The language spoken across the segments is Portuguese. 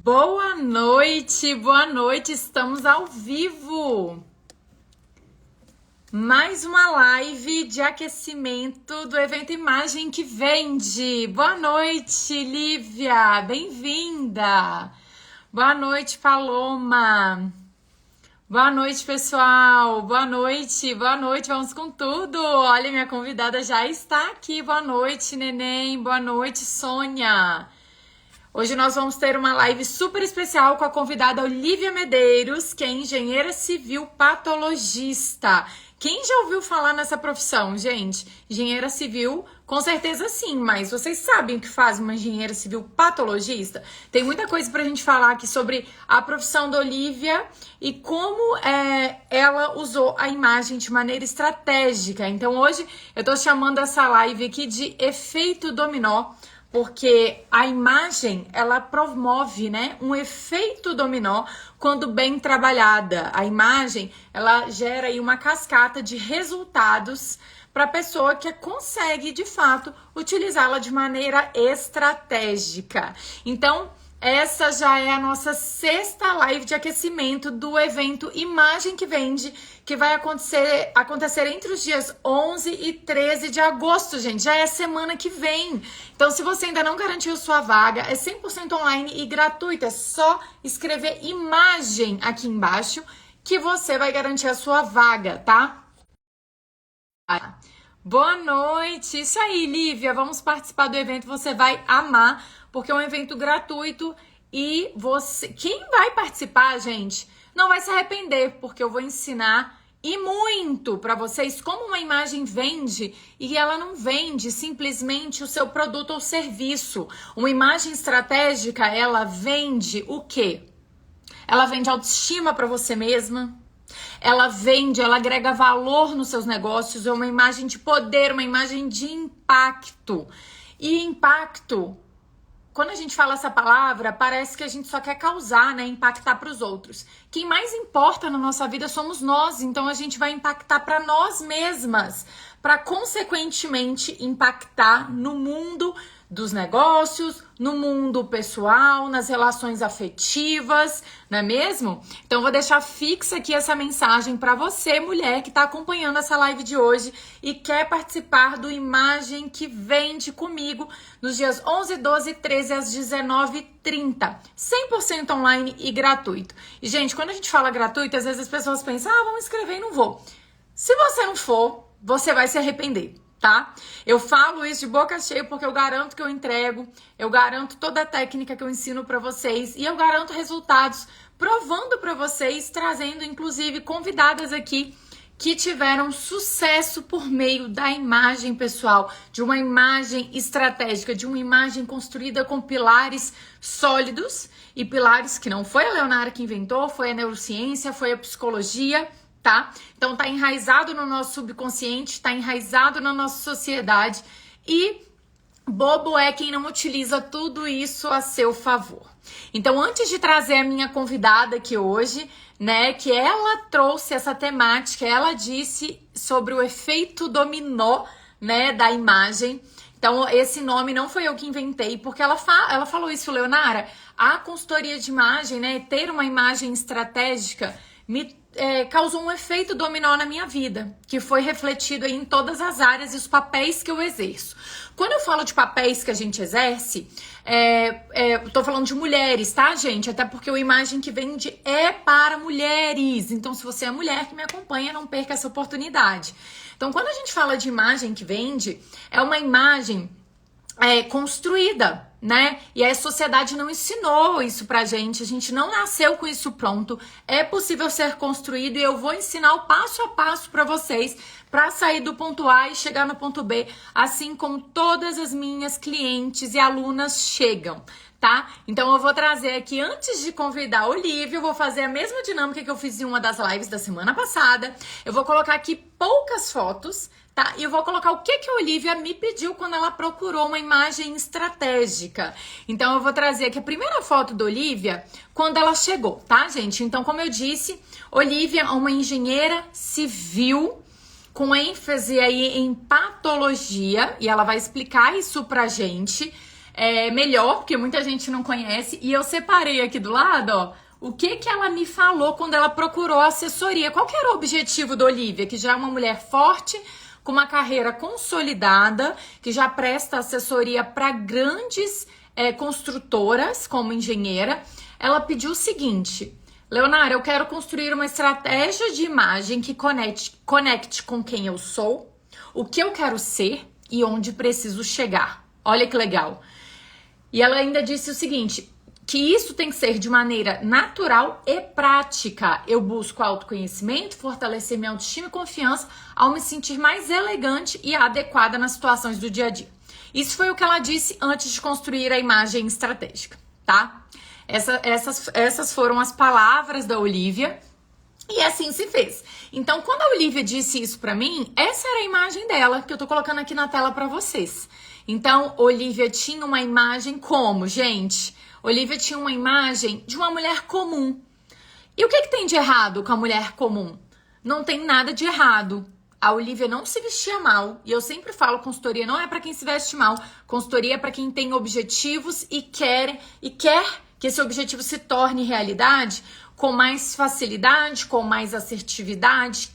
Boa noite, estamos ao vivo. Mais uma live de aquecimento do evento Imagem que Vende. Boa noite, Lívia, bem-vinda. Boa noite, Paloma. Boa noite, pessoal. Boa noite, vamos com tudo. Olha, minha convidada já está aqui. Boa noite, neném. Boa noite, Sônia. Hoje nós vamos ter uma live super especial com a convidada Olívia Medeiros, que é engenheira civil patologista. Quem já ouviu falar nessa profissão, gente? Engenheira civil, com certeza sim, mas vocês sabem o que faz uma engenheira civil patologista? Tem muita coisa pra gente falar aqui sobre a profissão da Olívia e como ela usou a imagem de maneira estratégica. Então hoje eu tô chamando essa live aqui de efeito dominó, porque a imagem, ela promove, né, um efeito dominó quando bem trabalhada. A imagem, ela gera aí uma cascata de resultados para a pessoa que consegue, de fato, utilizá-la de maneira estratégica. Então, essa já é a nossa sexta live de aquecimento do evento Imagem que Vende, que vai acontecer entre os dias 11 e 13 de agosto, gente. Já é semana que vem. Então, se você ainda não garantiu sua vaga, é 100% online e gratuito. É só escrever imagem aqui embaixo que você vai garantir a sua vaga, tá? Boa noite. Isso aí, Lívia. Vamos participar do evento. Você vai amar, porque é um evento gratuito e quem vai participar, gente, não vai se arrepender, porque eu vou ensinar e muito para vocês como uma imagem vende, e ela não vende simplesmente o seu produto ou serviço. Uma imagem estratégica, ela vende o quê? Ela vende autoestima para você mesma. Ela agrega valor nos seus negócios, é uma imagem de poder, uma imagem de impacto. E impacto, quando a gente fala essa palavra, parece que a gente só quer causar, né? Impactar para os outros. Quem mais importa na nossa vida somos nós, então a gente vai impactar para nós mesmas, para consequentemente impactar no mundo dos negócios, no mundo pessoal, nas relações afetivas, não é mesmo? Então, vou deixar fixa aqui essa mensagem para você, mulher, que está acompanhando essa live de hoje e quer participar do Imagem que Vende comigo nos dias 11, 12 e 13 às 19h30. 100% online e gratuito. E, gente, quando a gente fala gratuito, às vezes as pessoas pensam, vamos escrever e não vou. Se você não for, você vai se arrepender. Tá? Eu falo isso de boca cheia porque eu garanto que eu entrego, eu garanto toda a técnica que eu ensino para vocês e eu garanto resultados provando para vocês, trazendo inclusive convidadas aqui que tiveram sucesso por meio da imagem pessoal, de uma imagem estratégica, de uma imagem construída com pilares sólidos e pilares que não foi a Leonara que inventou, foi a neurociência, foi a psicologia, tá? Então tá enraizado no nosso subconsciente, tá enraizado na nossa sociedade e bobo é quem não utiliza tudo isso a seu favor. Então, antes de trazer a minha convidada aqui hoje, né, que ela trouxe essa temática, ela disse sobre o efeito dominó, né, da imagem. Então, esse nome não foi eu que inventei, porque ela falou isso, Leonara, a consultoria de imagem, né, ter uma imagem estratégica causou um efeito dominó na minha vida, que foi refletido aí em todas as áreas e os papéis que eu exerço. Quando eu falo de papéis que a gente exerce, eu tô falando de mulheres, tá, gente? Até porque o Imagem que Vende é para mulheres. Então, se você é mulher que me acompanha, não perca essa oportunidade. Então, quando a gente fala de imagem que vende, é uma imagem construída, né? E a sociedade não ensinou isso pra gente, a gente não nasceu com isso pronto. É possível ser construído e eu vou ensinar o passo a passo pra vocês para sair do ponto A e chegar no ponto B, assim como todas as minhas clientes e alunas chegam, tá? Então eu vou trazer aqui, antes de convidar a Olívia, eu vou fazer a mesma dinâmica que eu fiz em uma das lives da semana passada. Eu vou colocar aqui poucas fotos, tá? E eu vou colocar o que a Olívia me pediu quando ela procurou uma imagem estratégica. Então eu vou trazer aqui a primeira foto da Olívia quando ela chegou, tá, gente? Então, como eu disse, Olívia é uma engenheira civil com ênfase aí em patologia, e ela vai explicar isso pra gente. melhor, porque muita gente não conhece. E eu separei aqui do lado, ó, o que ela me falou quando ela procurou assessoria. Qual que era o objetivo da Olivia, que já é uma mulher forte, com uma carreira consolidada, que já presta assessoria para grandes construtoras, como engenheira. Ela pediu o seguinte: Leonara, eu quero construir uma estratégia de imagem que conecte com quem eu sou, o que eu quero ser e onde preciso chegar. Olha que legal. E ela ainda disse o seguinte, que isso tem que ser de maneira natural e prática. Eu busco autoconhecimento, fortalecer minha autoestima e confiança ao me sentir mais elegante e adequada nas situações do dia a dia. Isso foi o que ela disse antes de construir a imagem estratégica, tá? Essas foram as palavras da Olivia e assim se fez. Então, quando a Olivia disse isso pra mim, essa era a imagem dela, que eu tô colocando aqui na tela pra vocês. Então, Olivia tinha uma imagem como, gente? Olivia tinha uma imagem de uma mulher comum. E o que tem de errado com a mulher comum? Não tem nada de errado. A Olivia não se vestia mal. E eu sempre falo, consultoria não é pra quem se veste mal. Consultoria é pra quem tem objetivos e quer que esse objetivo se torne realidade com mais facilidade, com mais assertividade,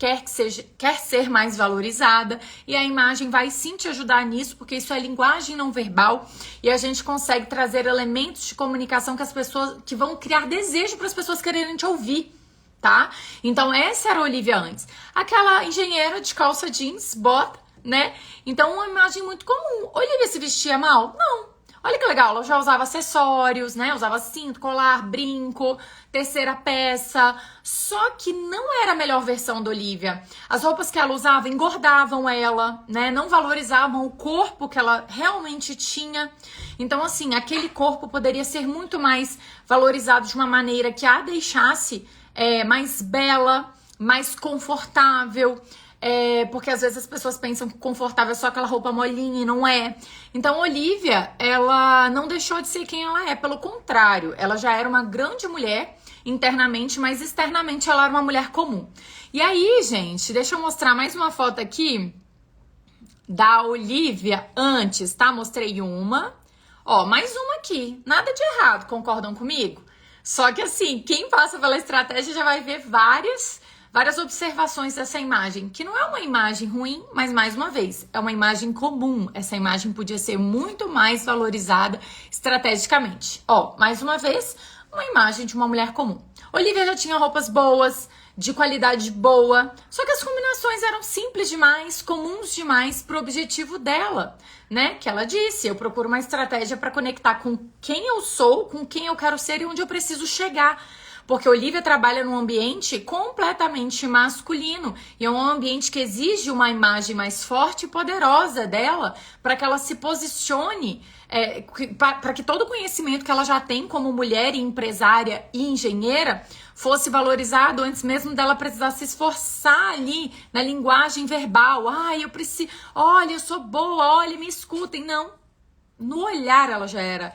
quer ser mais valorizada, e a imagem vai sim te ajudar nisso, porque isso é linguagem não verbal e a gente consegue trazer elementos de comunicação que vão criar desejo para as pessoas quererem te ouvir, tá? Então essa era a Olivia antes, aquela engenheira de calça jeans, bota, né? Então uma imagem muito comum. Olivia se vestia mal? Não. Olha que legal, ela já usava acessórios, né? Usava cinto, colar, brinco, terceira peça. Só que não era a melhor versão da Olivia. As roupas que ela usava engordavam ela, né? Não valorizavam o corpo que ela realmente tinha. Então, assim, aquele corpo poderia ser muito mais valorizado de uma maneira que a deixasse mais bela, mais confortável. Porque às vezes as pessoas pensam que confortável é só aquela roupa molinha e não é. Então, Olivia, ela não deixou de ser quem ela é. Pelo contrário, ela já era uma grande mulher internamente, mas externamente ela era uma mulher comum. E aí, gente, deixa eu mostrar mais uma foto aqui da Olivia antes, tá? Mostrei uma. Ó, mais uma aqui. Nada de errado, concordam comigo? Só que assim, quem passa pela estratégia já vai ver várias observações dessa imagem, que não é uma imagem ruim, mas mais uma vez, é uma imagem comum. Essa imagem podia ser muito mais valorizada estrategicamente. Ó, mais uma vez, uma imagem de uma mulher comum. Olivia já tinha roupas boas, de qualidade boa, só que as combinações eram simples demais, comuns demais pro objetivo dela, né? Que ela disse, eu procuro uma estratégia para conectar com quem eu sou, com quem eu quero ser e onde eu preciso chegar. Porque a Olivia trabalha num ambiente completamente masculino e é um ambiente que exige uma imagem mais forte e poderosa dela para que ela se posicione, para que todo o conhecimento que ela já tem como mulher e empresária e engenheira fosse valorizado antes mesmo dela precisar se esforçar ali na linguagem verbal. Ai, eu preciso, olha, eu sou boa, olha, me escutem. Não, no olhar ela já era.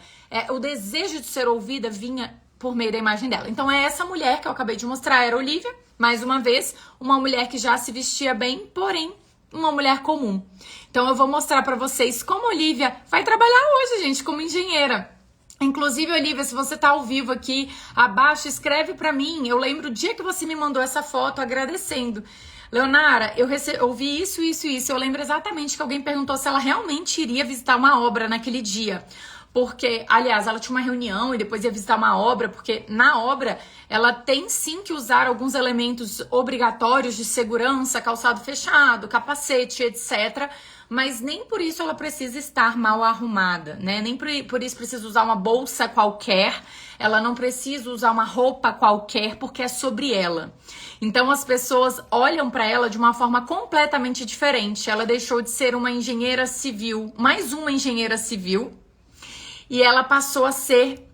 O desejo de ser ouvida vinha por meio da imagem dela. Então é essa mulher que eu acabei de mostrar, era Olivia, mais uma vez, uma mulher que já se vestia bem, porém, uma mulher comum. Então eu vou mostrar pra vocês como Olivia vai trabalhar hoje, gente, como engenheira. Inclusive, Olivia, se você tá ao vivo aqui, abaixo, escreve pra mim. Eu lembro o dia que você me mandou essa foto agradecendo. Leonara, eu ouvi isso. Eu lembro exatamente que alguém perguntou se ela realmente iria visitar uma obra naquele dia. Porque, aliás, ela tinha uma reunião e depois ia visitar uma obra, porque na obra ela tem sim que usar alguns elementos obrigatórios de segurança, calçado fechado, capacete, etc. Mas nem por isso ela precisa estar mal arrumada, né? Nem por isso precisa usar uma bolsa qualquer, ela não precisa usar uma roupa qualquer, porque é sobre ela. Então as pessoas olham para ela de uma forma completamente diferente. Ela deixou de ser uma engenheira civil, mais uma engenheira civil, e ela passou a ser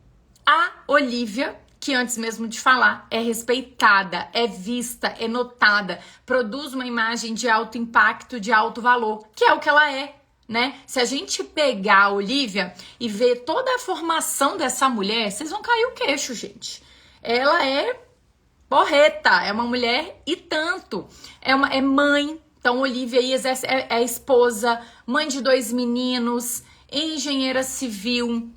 a Olivia, que antes mesmo de falar, é respeitada, é vista, é notada, produz uma imagem de alto impacto, de alto valor, que é o que ela é, né? Se a gente pegar a Olivia e ver toda a formação dessa mulher, vocês vão cair o queixo, gente. Ela é porreta, é uma mulher e tanto. É mãe, então Olivia aí é esposa, mãe de 2 meninos. engenheira civil,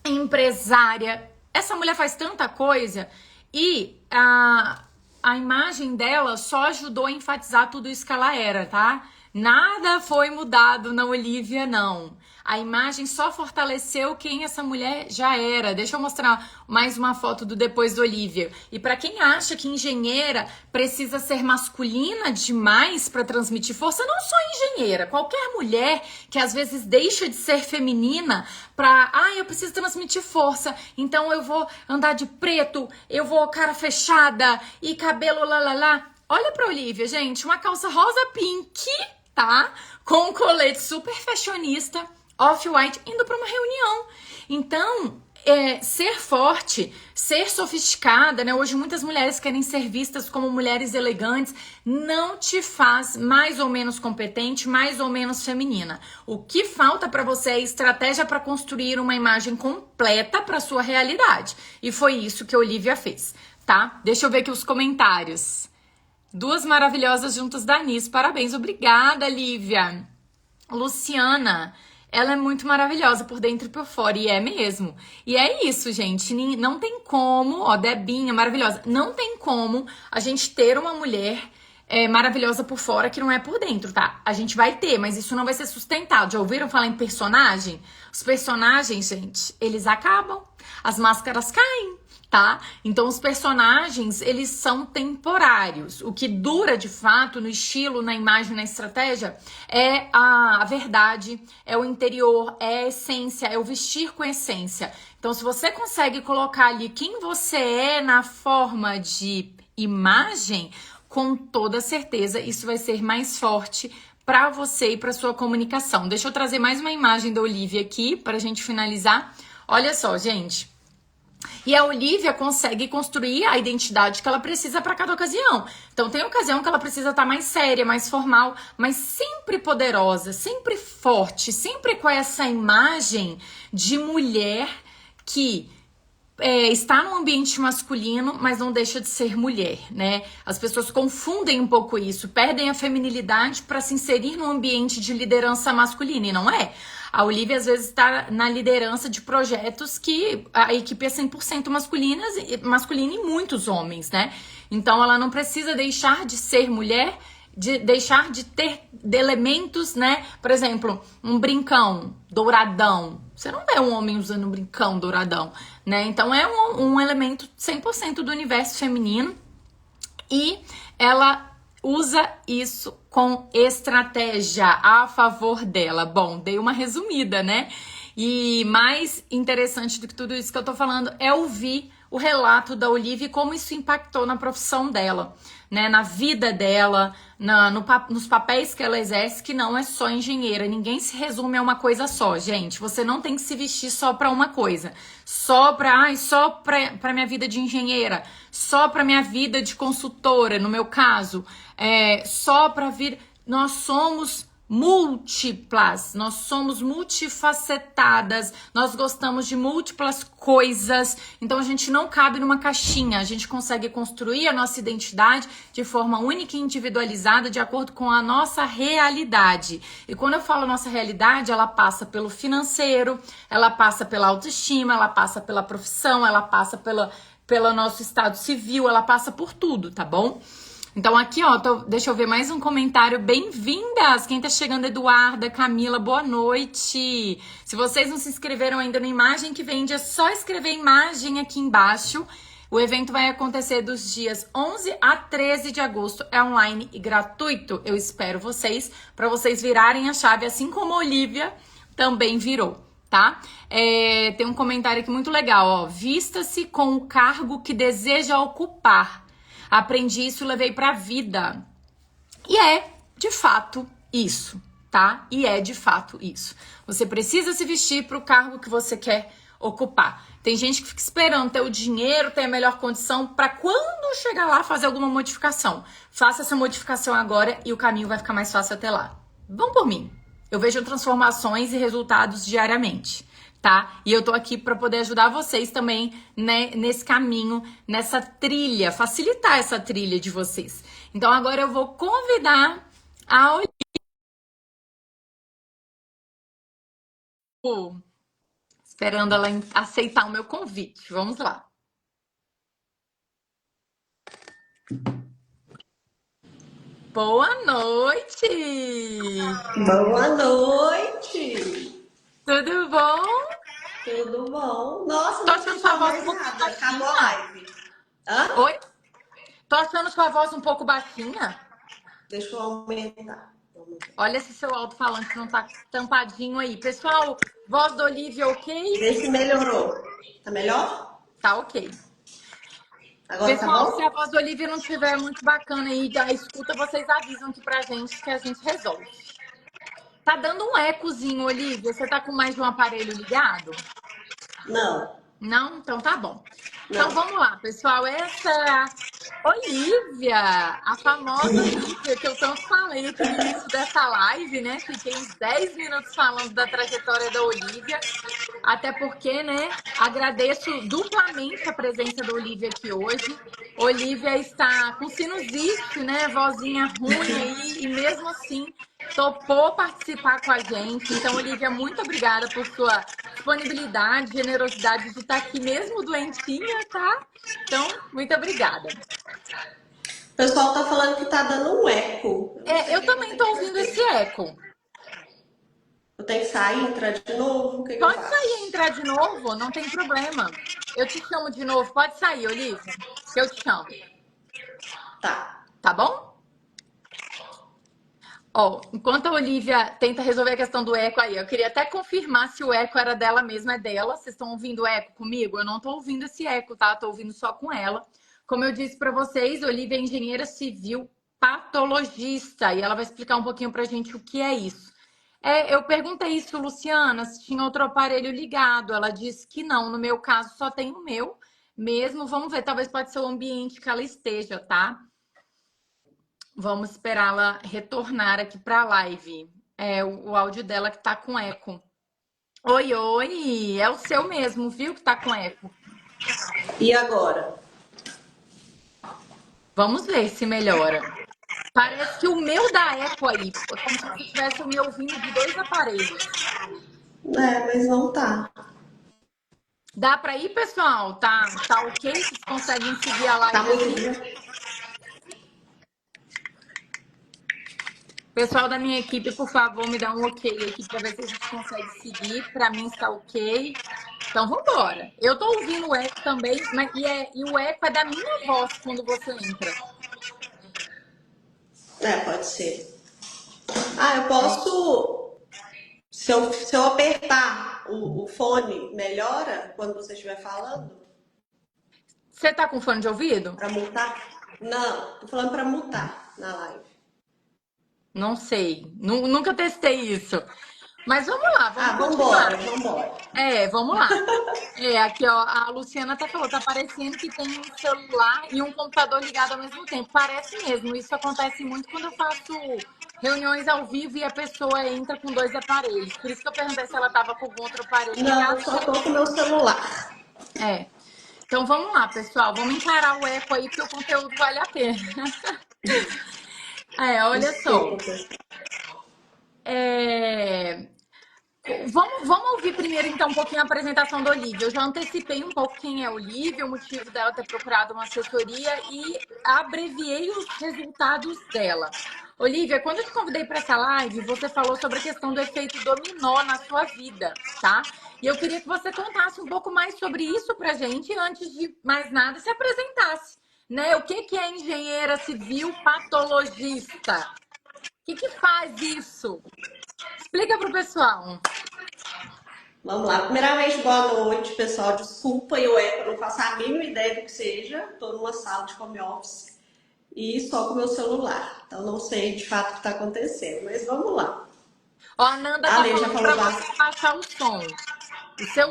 empresária. Essa mulher faz tanta coisa e a imagem dela só ajudou a enfatizar tudo isso que ela era, tá? Nada foi mudado na Olivia, não. A imagem só fortaleceu quem essa mulher já era. Deixa eu mostrar mais uma foto do depois da Olivia. E para quem acha que engenheira precisa ser masculina demais para transmitir força, não só engenheira, qualquer mulher que às vezes deixa de ser feminina para, eu preciso transmitir força, então eu vou andar de preto, eu vou cara fechada e cabelo lá. Olha pra Olivia, gente, uma calça rosa pink, tá? Com um colete super fashionista, off-white, indo pra uma reunião. Então, ser forte, ser sofisticada, né? Hoje muitas mulheres querem ser vistas como mulheres elegantes, não te faz mais ou menos competente, mais ou menos feminina. O que falta pra você é estratégia para construir uma imagem completa pra sua realidade. E foi isso que a Olivia fez, tá? Deixa eu ver aqui os comentários. Duas maravilhosas juntas da Anis. Parabéns, obrigada, Lívia. Luciana, ela é muito maravilhosa por dentro e por fora, e é mesmo. E é isso, gente, não tem como, Debinha, maravilhosa, não tem como a gente ter uma mulher maravilhosa por fora que não é por dentro, tá? A gente vai ter, mas isso não vai ser sustentado. Já ouviram falar em personagem? Os personagens, gente, eles acabam, as máscaras caem. Tá? Então os personagens, eles são temporários. O que dura de fato no estilo, na imagem, na estratégia é a verdade, é o interior, é a essência, é o vestir com essência. Então se você consegue colocar ali quem você é na forma de imagem, com toda certeza isso vai ser mais forte para você e para sua comunicação. Deixa eu trazer mais uma imagem da Olivia aqui para a gente finalizar. Olha só, gente. E a Olivia consegue construir a identidade que ela precisa para cada ocasião. Então tem ocasião que ela precisa estar mais séria, mais formal, mas sempre poderosa, sempre forte, sempre com essa imagem de mulher que está num ambiente masculino, mas não deixa de ser mulher, né? As pessoas confundem um pouco isso, perdem a feminilidade para se inserir num ambiente de liderança masculina, e não é. A Olivia, às vezes, está na liderança de projetos que a equipe é 100% masculina e muitos homens, né? Então, ela não precisa deixar de ser mulher, de deixar de ter elementos, né? Por exemplo, um brincão douradão. Você não vê um homem usando um brincão douradão, né? Então, é um elemento 100% do universo feminino e ela usa isso com estratégia a favor dela. Bom, dei uma resumida, né? E mais interessante do que tudo isso que eu tô falando é ouvir o relato da Olivia e como isso impactou na profissão dela, né? Na vida dela, nos papéis que ela exerce, que não é só engenheira. Ninguém se resume a uma coisa só, gente. Você não tem que se vestir só pra uma coisa. Só pra minha vida de engenheira. Só pra minha vida de consultora, no meu caso. Só pra vida... Nós somos múltiplas, nós somos multifacetadas, nós gostamos de múltiplas coisas, então a gente não cabe numa caixinha, a gente consegue construir a nossa identidade de forma única e individualizada de acordo com a nossa realidade. E quando eu falo nossa realidade, ela passa pelo financeiro, ela passa pela autoestima, ela passa pela profissão, ela passa pelo nosso estado civil, ela passa por tudo, tá bom? Então aqui, deixa eu ver mais um comentário. Bem-vindas! Quem tá chegando, Eduarda, Camila, boa noite! Se vocês não se inscreveram ainda no Imagem que Vende, é só escrever imagem aqui embaixo. O evento vai acontecer dos dias 11 a 13 de agosto. É online e gratuito. Eu espero vocês, para vocês virarem a chave, assim como a Olivia também virou, tá? Tem um comentário aqui muito legal, ó. Vista-se com o cargo que deseja ocupar. Aprendi isso e levei pra vida. E é, de fato, isso, tá? E é, de fato, isso. Você precisa se vestir pro cargo que você quer ocupar. Tem gente que fica esperando ter o dinheiro, ter a melhor condição pra quando chegar lá fazer alguma modificação. Faça essa modificação agora e o caminho vai ficar mais fácil até lá. Vão por mim. Eu vejo transformações e resultados diariamente. Tá? E eu tô aqui para poder ajudar vocês também, né, nesse caminho, nessa trilha, facilitar essa trilha de vocês. Então agora eu vou convidar a Esperando ela aceitar o meu convite. Vamos lá. Boa noite! Boa noite! Tudo bom? Tudo bom? Nossa, Tô não achando sua escutou voz um mais pouquinho nada. Acabou a baixinha. live. Hã? Oi? Tô achando sua voz um pouco baixinha. Deixa eu aumentar. Vamos ver. Olha se seu alto-falante não tá tampadinho aí. Pessoal, voz da Olivia, ok? Vê se melhorou. Tá melhor? Tá ok. Agora tá Pessoal, se a bom? voz da Olivia não estiver muito bacana aí da escuta, vocês avisam aqui pra gente que a gente resolve. Tá dando um ecozinho, Olivia. Você tá com mais de um aparelho ligado? Não, Não? Então tá bom. Então não. vamos lá, pessoal. Essa é a Olivia, a famosa Olivia que eu tanto falei aqui no início dessa live, né? Fiquei uns 10 minutos falando da trajetória da Olivia. Até porque, né, agradeço duplamente a presença da Olivia aqui hoje. Olivia está com sinusite, né, vozinha ruim aí, e mesmo assim topou participar com a gente. Então, Olivia, muito obrigada por sua disponibilidade, generosidade de estar aqui mesmo doentinha, tá? Então, muito obrigada. O pessoal tá falando que tá dando um eco. Eu não É, sei o eu que que eu também tenho tô que ouvindo esse fazer. eco. Eu tenho que sair, entrar de novo? O que que eu Pode sair e faço? entrar de novo, não tem problema. Eu te chamo de novo. Pode sair, Olivia, que eu te chamo. Tá. Tá bom? Ó, enquanto a Olivia tenta resolver a questão do eco aí, eu queria até confirmar se o eco era dela mesma, é dela. Vocês estão ouvindo o eco comigo? Eu não tô ouvindo esse eco, tá? Tô ouvindo só com ela. Como eu disse para vocês, Olivia é engenheira civil patologista e ela vai explicar um pouquinho pra gente o que é isso. É, eu perguntei isso, Luciana, se tinha outro aparelho ligado. Ela disse que não. No meu caso, só tem o meu mesmo. Vamos ver, talvez pode ser o ambiente que ela esteja, tá? Vamos esperá-la retornar aqui para a live. É o áudio dela que tá com eco. Oi, oi, é o seu mesmo, viu? Que tá com eco. E agora? Vamos ver se melhora. Parece que o meu dá eco aí, é como se você estivesse me ouvindo de dois aparelhos. É, mas não tá. Dá para ir, pessoal? Tá ok? Vocês conseguem seguir a Tá live assim? muito. Pessoal da minha equipe, por favor, me dá um ok aqui para ver se a gente consegue seguir. Para mim está ok. Então, vamos embora. Eu tô ouvindo o eco também, e o eco é da minha voz quando você entra. É, pode ser. Ah, eu posso. Se eu apertar o fone, melhora quando você estiver falando? Você tá com fone de ouvido? Pra mutar? Não, tô falando pra mutar na live. Não sei. Nunca testei isso. Mas vamos lá, vamos Ah, continuar. vambora, vambora. É, vamos lá. É, aqui, ó, a Luciana até falou, tá parecendo que tem um celular e um computador ligado ao mesmo tempo. Parece mesmo. Isso acontece muito quando eu faço reuniões ao vivo e a pessoa entra com dois aparelhos. Por isso que eu perguntei se ela tava com algum outro aparelho Não, ligado, só porque tô com meu celular. é. Então vamos lá, pessoal. Vamos encarar o eco aí, porque o conteúdo vale a pena. É, olha Desculpa, só. pessoal. É, vamos ouvir primeiro, então, um pouquinho a apresentação da Olivia. Eu já antecipei um pouco quem é a Olivia, o motivo dela ter procurado uma assessoria e abreviei os resultados dela. Olivia, quando eu te convidei para essa live, você falou sobre a questão do efeito dominó na sua vida, tá? E eu queria que você contasse um pouco mais sobre isso pra gente, e antes de mais nada, se apresentasse, né? O que é engenheira civil patologista? O que faz isso? Explica pro pessoal. Vamos lá. Primeiramente, boa noite, pessoal. Desculpa o eco, eu não faço a mínima ideia do que seja. Estou numa sala de home office e só com meu celular. Então, não sei de fato o que está acontecendo, mas vamos lá. Ó, a Nanda A tá Lê já falando falou para você bastante. baixar o som,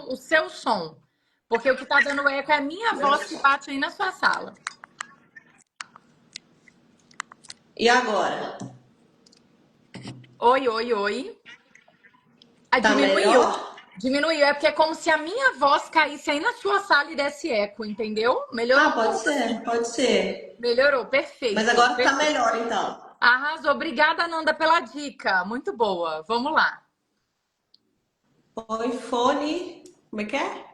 o seu som. Porque o que tá dando eco é a minha voz que bate aí na sua sala. E agora? Oi, oi, oi. Ah, Tá diminuiu. melhor? Diminuiu. É porque é como se a minha voz caísse aí na sua sala e desse eco, entendeu? Melhorou Ah, um pode pouco ser, assim. pode ser. Melhorou. Mas Perfeito. agora tá Perfeito. melhor, então. Arrasou. Obrigada, Nanda, pela dica. Muito boa. Vamos lá. Põe fone. Como é que é?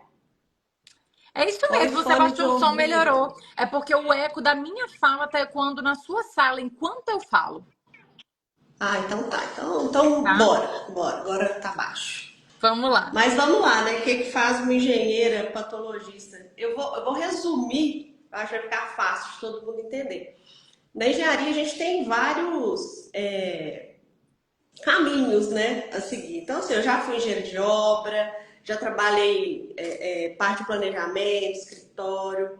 É isso Põe mesmo, você fone acha que de o som melhorou. ouvido. É porque o eco da minha fala tá ecoando na sua sala enquanto eu falo, Ah, então tá. Então tá? bora. Agora tá baixo. Vamos lá. Mas vamos lá, né? O que que faz uma engenheira patologista? Eu vou resumir, acho que vai ficar fácil de todo mundo entender. Na engenharia, a gente tem vários caminhos, né, a seguir. Então, assim, eu já fui engenheiro de obra, já trabalhei parte de planejamento, escritório.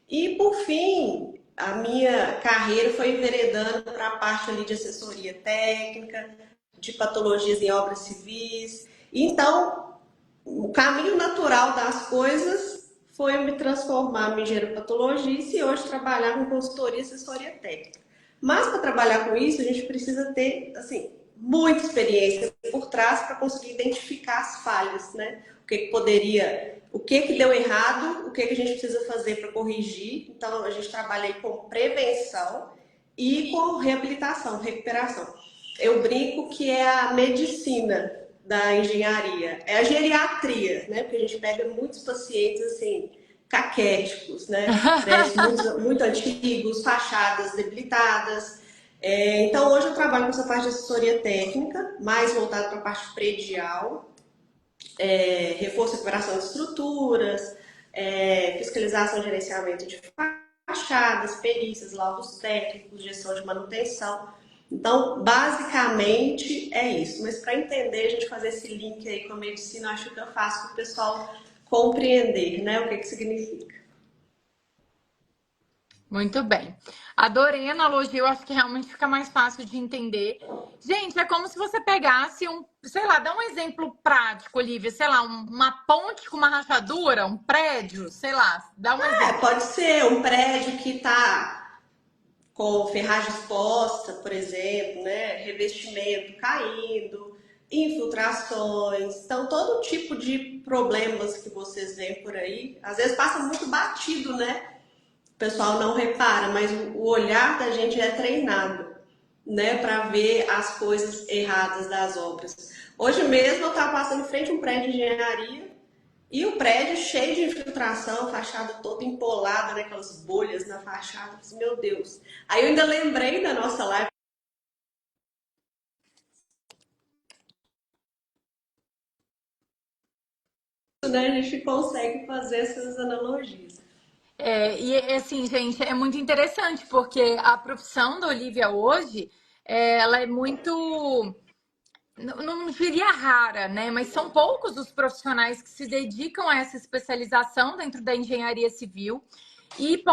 E, por fim, a minha carreira foi enveredando para a parte ali de assessoria técnica, de patologias em obras civis. Então, o caminho natural das coisas foi me transformar em engenheiro patologista e hoje trabalhar com consultoria e assessoria técnica. Mas para trabalhar com isso, a gente precisa ter, assim, muita experiência por trás para conseguir identificar as falhas, né? O que que deu errado, o que que a gente precisa fazer para corrigir. Então, a gente trabalha aí com prevenção e com reabilitação, recuperação. Eu brinco que é a medicina da engenharia, é a geriatria, né? Porque a gente pega muitos pacientes assim, caquéticos, né? Prédios muito antigos, fachadas debilitadas. Então, hoje eu trabalho com essa parte de assessoria técnica, mais voltada para a parte predial, reforço e recuperação de estruturas, fiscalização e gerenciamento de fachadas, perícias, laudos técnicos, gestão de manutenção. Então, basicamente é isso. Mas para entender, a gente fazer esse link aí com a medicina, acho que é fácil para o pessoal compreender, né, o que que significa. Muito bem. Adorei a analogia, eu acho que realmente fica mais fácil de entender. Gente, é como se você pegasse sei lá, dá um exemplo prático, Olivia, sei lá, uma ponte com uma rachadura, um prédio, sei lá, dá um exemplo. Pode ser um prédio que está com ferragem exposta, por exemplo, né? Revestimento caindo, infiltrações, então todo tipo de problemas que vocês veem por aí, às vezes passa muito batido, né? O pessoal não repara, mas o olhar da gente é treinado, né, para ver as coisas erradas das obras. Hoje mesmo eu estava passando em frente a um prédio de engenharia e o prédio cheio de infiltração, fachada toda empolada, né, aquelas bolhas na fachada. Meu Deus. Aí eu ainda lembrei da nossa live, né, a gente consegue fazer essas analogias. E assim, gente, é muito interessante, porque a profissão da Olivia hoje, ela é muito, não diria rara, né? Mas são poucos os profissionais que se dedicam a essa especialização dentro da engenharia civil. E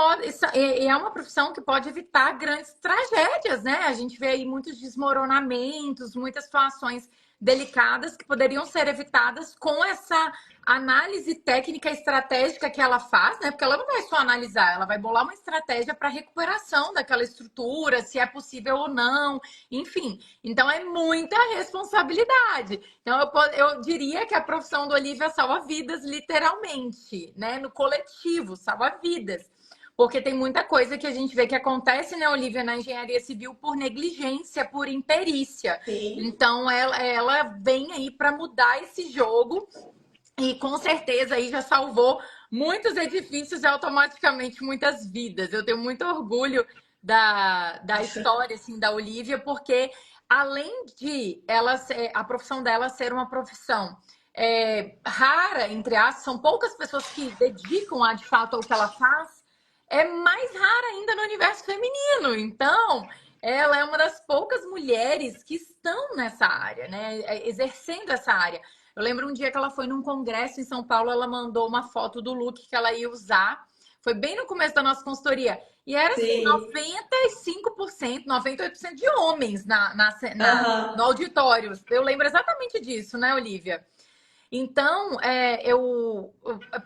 é uma profissão que pode evitar grandes tragédias, né? A gente vê aí muitos desmoronamentos, muitas situações delicadas que poderiam ser evitadas com essa análise técnica e estratégica que ela faz, né? Porque ela não vai só analisar, ela vai bolar uma estratégia para recuperação daquela estrutura, se é possível ou não, enfim. Então é muita responsabilidade. Então eu diria que a profissão do Olivia salva vidas, literalmente, né? No coletivo, salva vidas. Porque tem muita coisa que a gente vê que acontece, né, Olivia, na engenharia civil por negligência, por imperícia. Sim, Então, ela vem aí para mudar esse jogo e com certeza aí já salvou muitos edifícios e automaticamente muitas vidas. Eu tenho muito orgulho da história assim, da Olivia, porque além de a profissão dela ser uma profissão rara, entre aspas, são poucas pessoas que dedicam de fato ao que ela faz, é mais rara ainda no universo feminino. Então, ela é uma das poucas mulheres que estão nessa área, né? Exercendo essa área. Eu lembro um dia que ela foi num congresso em São Paulo, ela mandou uma foto do look que ela ia usar. Foi bem no começo da nossa consultoria. E era assim, sim. 95%, 98% de homens no Aham. auditório. Eu lembro exatamente disso, né, Olivia? Então,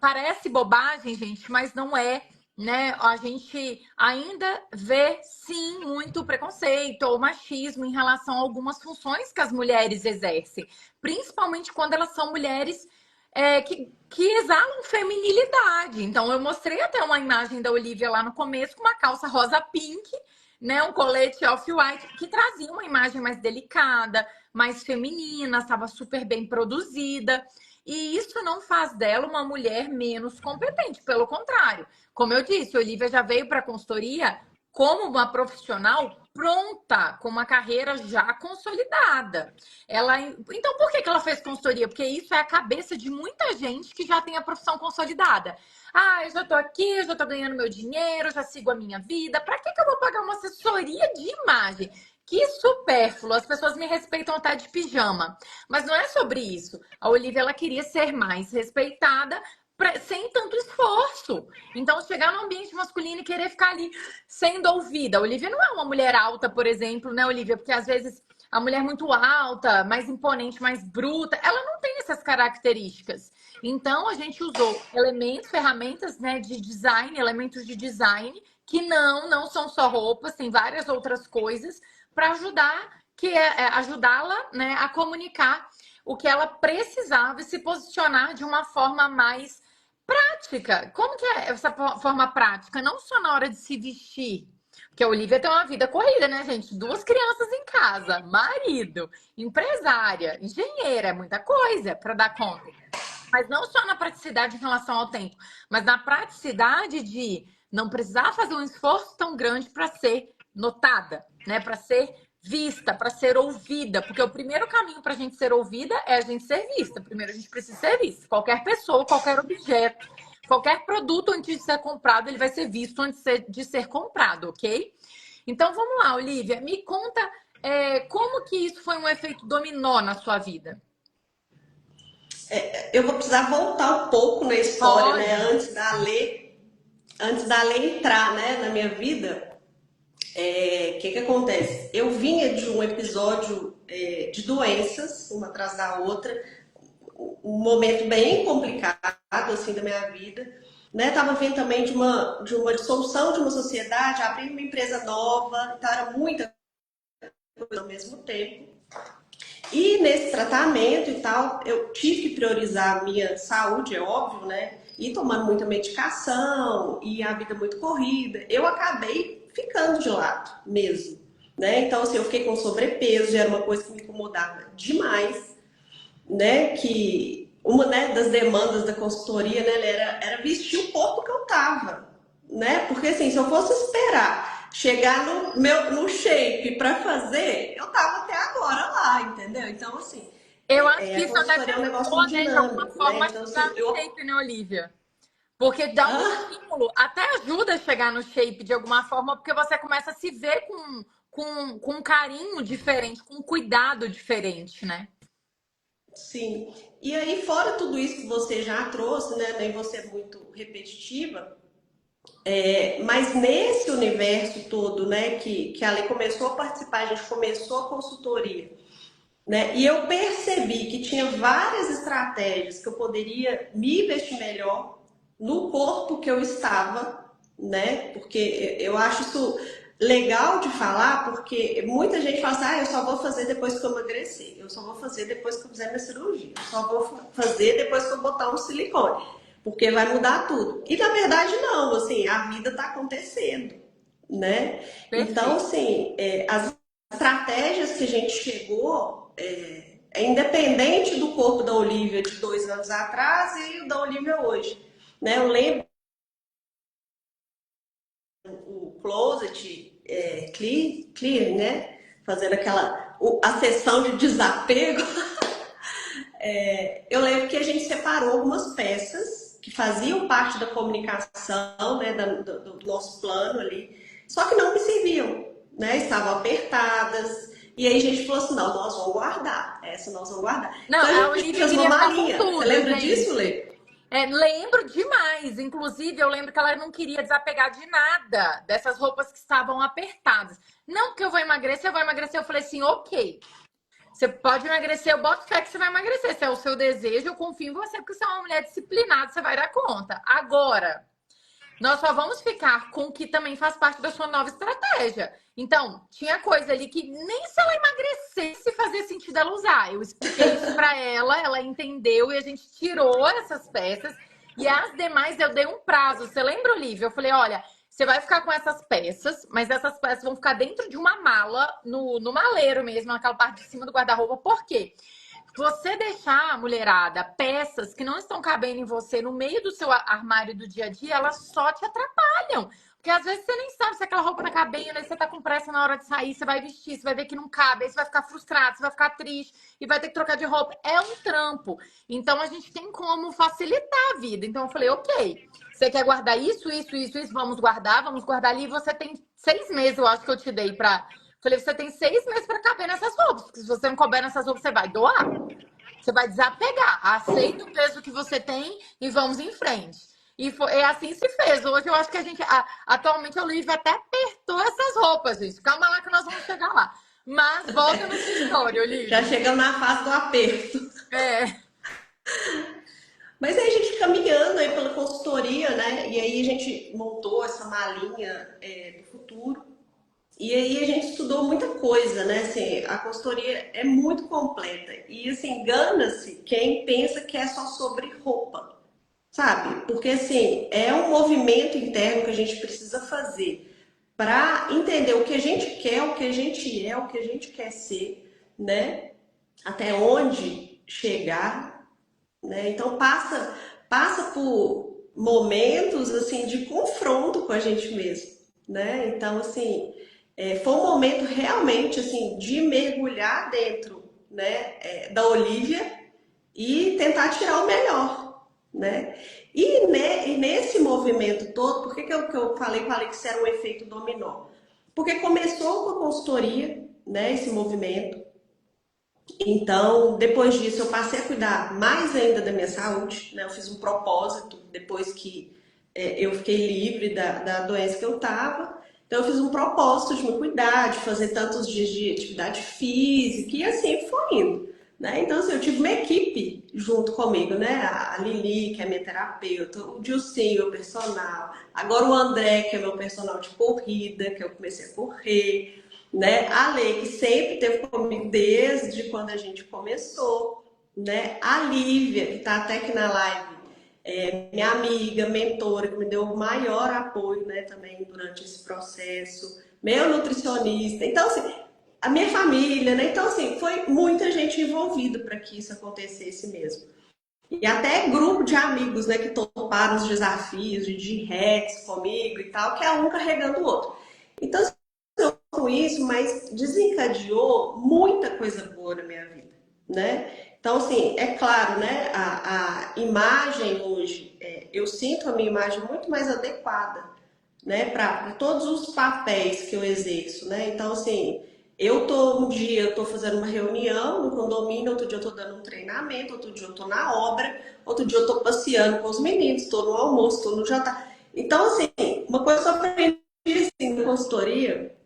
parece bobagem, gente, mas não é, né? A gente ainda vê, sim, muito preconceito ou machismo em relação a algumas funções que as mulheres exercem, principalmente quando elas são mulheres que exalam feminilidade. Então, eu mostrei até uma imagem da Olivia lá no começo com uma calça rosa pink, né? Um colete off-white que trazia uma imagem mais delicada, mais feminina, estava super bem produzida. E isso não faz dela uma mulher menos competente, pelo contrário. Como eu disse, a Olivia já veio para a consultoria como uma profissional pronta, com uma carreira já consolidada. Então, por que ela fez consultoria? Porque isso é a cabeça de muita gente que já tem a profissão consolidada. Ah, eu já tô aqui, eu já tô ganhando meu dinheiro, já sigo a minha vida. Para que eu vou pagar uma assessoria de imagem? Que supérfluo, as pessoas me respeitam até de pijama. Mas não é sobre isso. A Olivia, ela queria ser mais respeitada sem tanto esforço. Então, chegar no ambiente masculino e querer ficar ali sendo ouvida. A Olivia não é uma mulher alta, por exemplo, né, Olivia? Porque às vezes a mulher muito alta, mais imponente, mais bruta, ela não tem essas características. Então, a gente usou elementos, ferramentas, né, de design, elementos de design, que não são só roupas, tem várias outras coisas para ajudá-la, né, a comunicar o que ela precisava e se posicionar de uma forma mais prática. Como que é essa forma prática? Não só na hora de se vestir, porque a Olivia tem uma vida corrida, né, gente? 2 crianças em casa, marido, empresária, engenheira, é muita coisa para dar conta. Mas não só na praticidade em relação ao tempo, mas na praticidade de não precisar fazer um esforço tão grande para ser notada, né? Para ser vista, para ser ouvida. Porque o primeiro caminho para a gente ser ouvida é a gente ser vista. Primeiro a gente precisa ser vista. Qualquer pessoa, qualquer objeto, qualquer produto antes de ser comprado, ele vai ser visto antes de ser comprado, ok? Então vamos lá, Olivia, me conta como que isso foi um efeito dominó na sua vida? Eu vou precisar voltar um pouco na história, Pode. né? Antes da lei entrar, né, na minha vida. Que acontece? Eu vinha de um episódio de doenças, uma atrás da outra, um momento bem complicado assim da minha vida, né? Tava vindo também de uma dissolução de uma sociedade, abrir uma empresa nova, então era muita coisa ao mesmo tempo. E nesse tratamento e tal, eu tive que priorizar a minha saúde, é óbvio, né? E tomando muita medicação e a vida muito corrida, eu acabei ficando de lado mesmo, né? Então, assim, eu fiquei com sobrepeso, já era uma coisa que me incomodava demais, né? Que uma, né, das demandas da consultoria, né, era vestir o corpo que eu tava, né? Porque assim, se eu fosse esperar chegar no shape para fazer, eu tava até agora lá, entendeu? Então, assim, Eu acho que a isso até consultoria é um negócio testou, muito né, de alguma dinâmico, né? forma Então, chegar assim, no shape, né, Olivia? Porque dá um Ah, estímulo, até ajuda a chegar no shape de alguma forma, porque você começa a se ver com um carinho diferente, com um cuidado diferente, né? sim. E aí, fora tudo isso que você já trouxe, né? Nem você é muito repetitiva, mas nesse universo todo, né, que a Lei começou a participar, a gente começou a consultoria, né? E eu percebi que tinha várias estratégias que eu poderia me vestir melhor no corpo que eu estava, né? Porque eu acho isso legal de falar, porque muita gente fala assim, ah, eu só vou fazer depois que eu emagrecer, eu só vou fazer depois que eu fizer minha cirurgia, eu só vou fazer depois que eu botar um silicone, porque vai mudar tudo. E na verdade não, assim, a vida está acontecendo, né? Então, Perfeito. assim, as estratégias que a gente chegou é independente do corpo da Olivia de 2 anos atrás e o da Olivia hoje. Né? Eu lembro o closet clear, né? Fazendo a sessão de desapego. Eu lembro que a gente separou algumas peças que faziam parte da comunicação, né, do nosso plano ali, só que não me serviam, né? Estavam apertadas. E aí a gente falou assim, não, nós vamos guardar. Essa nós vamos guardar. Não, Então a a gente Olivia fez uma queria ficar com malinha. Você tudo, lembra disso, gente. Lê? Lembro demais. Inclusive, eu lembro que ela não queria desapegar de nada dessas roupas que estavam apertadas. Não que eu vou emagrecer, eu vou emagrecer. Eu falei assim, ok. Você pode emagrecer, eu boto fé que você vai emagrecer. Se é o seu desejo, eu confio em você, porque você é uma mulher disciplinada, você vai dar conta. Agora, nós só vamos ficar com o que também faz parte da sua nova estratégia. Então, tinha coisa ali que nem se ela emagrecesse fazia sentido ela usar. Eu expliquei isso para ela, ela entendeu e a gente tirou essas peças. E as demais eu dei um prazo. Você lembra, Olivia? Eu falei: olha, você vai ficar com essas peças, mas essas peças vão ficar dentro de uma mala, no maleiro mesmo, naquela parte de cima do guarda-roupa. Por quê? Você deixar, mulherada, peças que não estão cabendo em você no meio do seu armário do dia a dia, elas só te atrapalham. Porque às vezes você nem sabe se aquela roupa tá cabendo, aí você tá com pressa na hora de sair, você vai vestir, você vai ver que não cabe, aí você vai ficar frustrado, você vai ficar triste e vai ter que trocar de roupa. É um trampo. Então a gente tem como facilitar a vida. Então eu falei, ok, você quer guardar isso, vamos guardar ali. E você tem 6 meses, eu acho que eu te dei pra. Falei, você tem 6 meses pra caber nessas roupas. Porque se você não couber nessas roupas, você vai doar. Você vai desapegar. Aceita o peso que você tem e vamos em frente. E é assim se fez. Hoje eu acho que a gente. Atualmente a Olivia até apertou essas roupas, gente. Calma lá que nós vamos chegar lá. Mas volta na sua história, Já Olivia. chegamos na fase do aperto. É. Mas aí a gente caminhando aí pela consultoria, né? E aí a gente montou essa malinha do futuro. E aí a gente estudou muita coisa, né? Assim, a consultoria é muito completa. E assim, engana-se quem pensa que é só sobre roupa, sabe? Porque assim, é um movimento interno que a gente precisa fazer para entender o que a gente quer, o que a gente é, o que a gente quer ser, né? Até onde chegar, né? Então passa por momentos assim de confronto com a gente mesmo, né? Então assim, foi um momento realmente assim de mergulhar dentro, né, da Olivia e tentar tirar o melhor, né? E nesse movimento todo, por que, que eu falei que isso era um efeito dominó? Porque começou com a consultoria, né, esse movimento. Então, depois disso, eu passei a cuidar mais ainda da minha saúde, né? Eu fiz um propósito depois que eu fiquei livre da doença que eu estava. Então, eu fiz um propósito de me cuidar, de fazer tantos dias de atividade física e assim foi indo, né? Então, assim, eu tive uma equipe junto comigo, né? A Lili, que é minha terapeuta, o Dilcinho, meu personal, agora o André, que é meu personal de corrida, que eu comecei a correr, né? A Lei, que sempre esteve comigo desde quando a gente começou, né? A Lívia, que está até aqui na live, minha amiga, mentora, que me deu o maior apoio, né, também durante esse processo, meu nutricionista. Então, assim, a minha família, né? Então, assim, foi muita gente envolvida para que isso acontecesse mesmo. E até grupo de amigos, né, que toparam os desafios de hacks comigo e tal, que é um carregando o outro. Então, com isso, mas desencadeou muita coisa boa na minha vida, né? Então, assim, é claro, né? A imagem hoje, eu sinto a minha imagem muito mais adequada, né? Para todos os papéis que eu exerço, né? Então, assim, um dia eu tô fazendo uma reunião no condomínio, outro dia eu tô dando um treinamento, outro dia eu tô na obra, outro dia eu tô passeando com os meninos, tô no almoço, tô no jantar. Então, assim, uma coisa só para mim, assim, na consultoria,